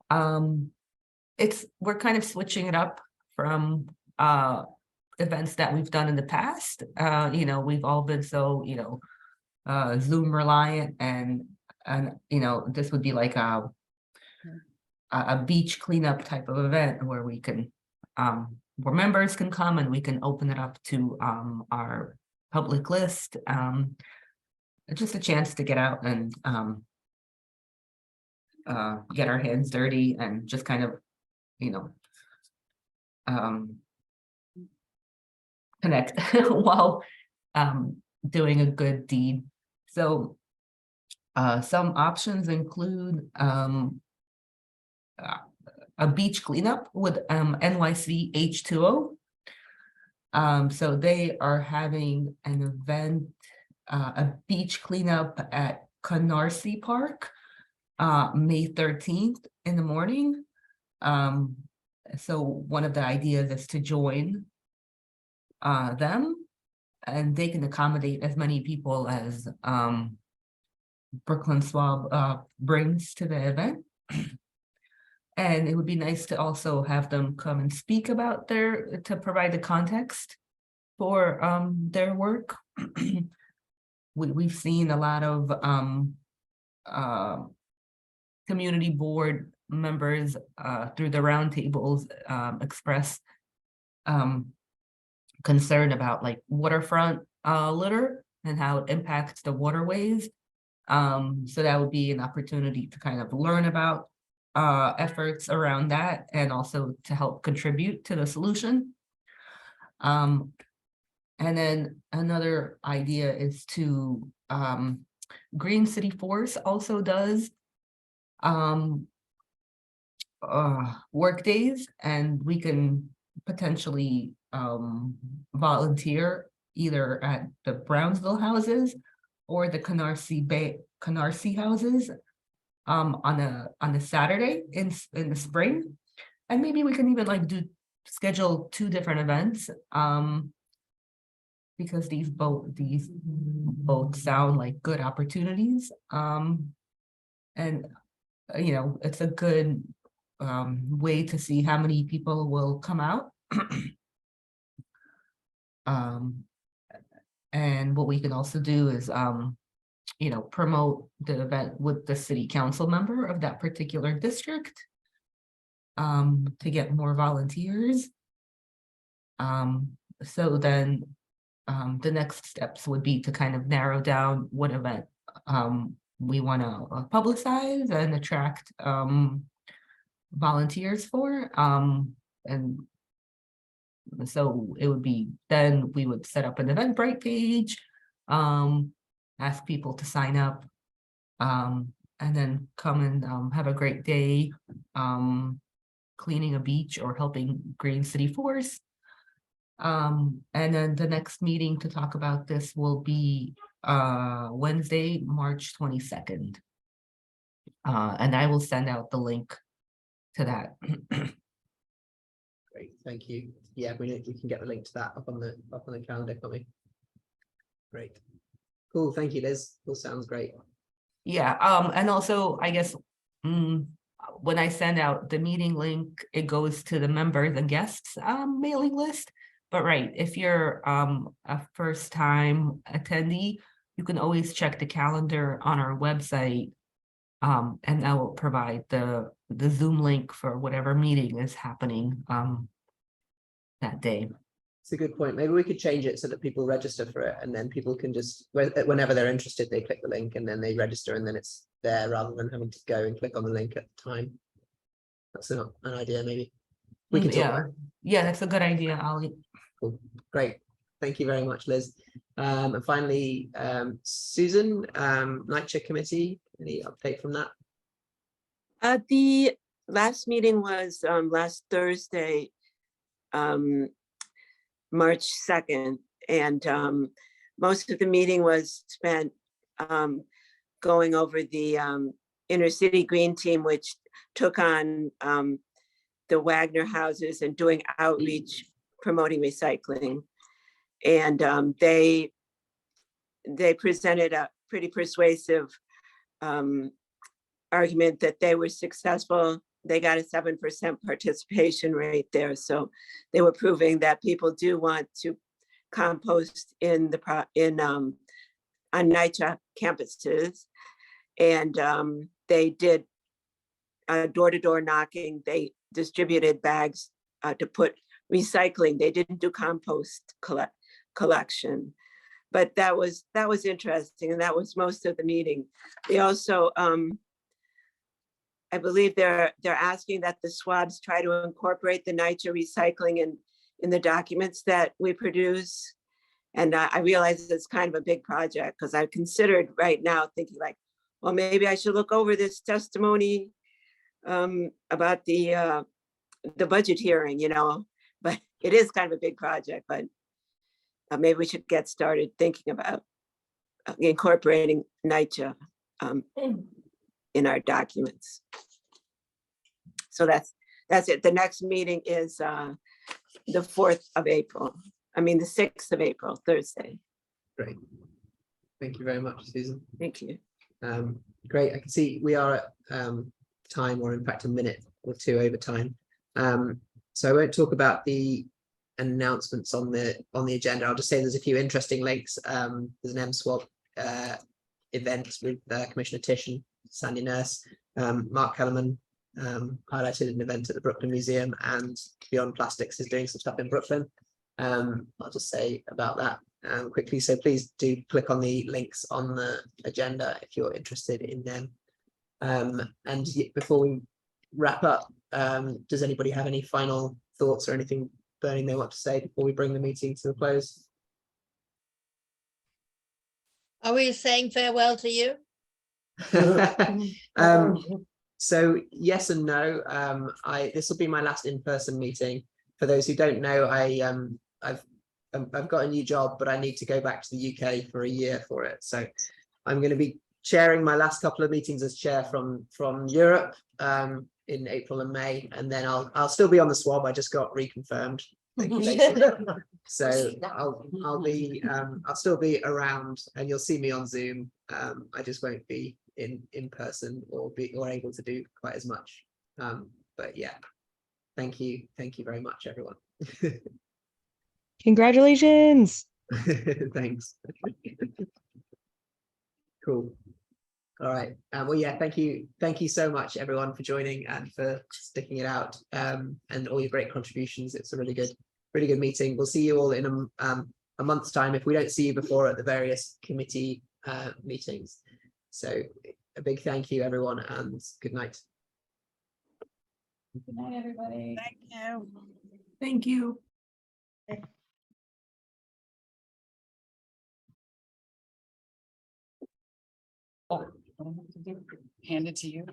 We're kind of switching it up from events that we've done in the past. We've all been so, Zoom reliant, and this would be like a beach cleanup type of event where we can where members can come and we can open it up to our public list. Just a chance to get out and get our hands dirty and just kind of, connect while doing a good deed. So some options include a beach cleanup with NYC H2O. So they are having an event, a beach cleanup at Canarsie Park, May 13th in the morning. So one of the ideas is to join them, and they can accommodate as many people as BkSWAB brings to the event. And it would be nice to also have them come and speak about to provide the context for their work. We've seen a lot of community board members through the roundtables express concern about like waterfront litter and how it impacts the waterways. So that would be an opportunity to kind of learn about efforts around that and also to help contribute to the solution. And then another idea is to Green City Force also does work days, and we can potentially volunteer either at the Brownsville houses or the Canarsie houses on a Saturday in the spring. And maybe we can even schedule 2 different events because these both sound like good opportunities. And it's a good way to see how many people will come out. And what we can also do is promote the event with the city council member of that particular district to get more volunteers. So then the next steps would be to kind of narrow down what event we want to publicize and attract volunteers for. And so it would be, then we would set up an Eventbrite page, ask people to sign up, and then come and have a great day cleaning a beach or helping Green City Force. And then the next meeting to talk about this will be Wednesday, March 22nd. And I will send out the link to that. Great, thank you. Yeah, we can get the link to that up on the calendar, can't we? Great. Cool, thank you, Liz. All sounds great. Yeah, and also I guess when I send out the meeting link, it goes to the members and guests mailing list. But right, if you're a first-time attendee, you can always check the calendar on our website, and that will provide the Zoom link for whatever meeting is happening that day. It's a good point. Maybe we could change it so that people register for it, and then people can just, whenever they're interested, they click the link and then they register, and then it's there rather than having to go and click on the link at the time. That's an idea, maybe. We can talk about it. Yeah, that's a good idea, Ali. Cool. Great. Thank you very much, Liz. And finally, Susan, NYCHA committee, any update from that? The last meeting was last Thursday, March 2nd, and most of the meeting was spent going over the inner city green team, which took on the Wagner houses and doing outreach, promoting recycling. And they presented a pretty persuasive argument that they were successful. They got a 7% participation rate there. So they were proving that people do want to compost on NYCHA campuses. And they did door-to-door knocking. They distributed bags to put recycling. They didn't do compost collection. But that was interesting, and that was most of the meeting. They also, I believe they're asking that the SWABs try to incorporate the NYCHA recycling in the documents that we produce. And I realize it's kind of a big project, because I've considered right now thinking like, well, maybe I should look over this testimony about the budget hearing, you know, but it is kind of a big project, but maybe we should get started thinking about incorporating NYCHA in our documents. So that's it. The next meeting is the 4th of April. I mean, the 6th of April, Thursday. Great. Thank you very much, Susan. Thank you. Great. I can see we are at time, or in fact a minute or two over time. So I won't talk about the announcements on the agenda. I'll just say there's a few interesting links. There's an MSWAB event with Commissioner Tish and Sandy Nurse. Mark Kellerman highlighted an event at the Brooklyn Museum, and Beyond Plastics is doing some stuff in Brooklyn. I'll just say about that quickly. So please do click on the links on the agenda if you're interested in them. And before we wrap up, does anybody have any final thoughts or anything burning they want to say before we bring the meeting to a close? Are we saying farewell to you? So yes and no. This will be my last in-person meeting. For those who don't know, I've got a new job, but I need to go back to the UK for a year for it. So I'm going to be chairing my last couple of meetings as chair from Europe in April and May, and then I'll still be on the SWAB. I just got reconfirmed. So I'll still be around, and you'll see me on Zoom. I just won't be in person or able to do quite as much. But yeah, thank you very much, everyone. Congratulations. Thanks. Cool. All right. Well, yeah, thank you so much, everyone, for joining and for sticking it out, and all your great contributions. It's a really good meeting. We'll see you all in a month's time if we don't see you before at the various committee meetings. So a big thank you, everyone, and good night. Good night, everybody. Thank you. Thank you. Oh, what do I have to do? Hand it to you.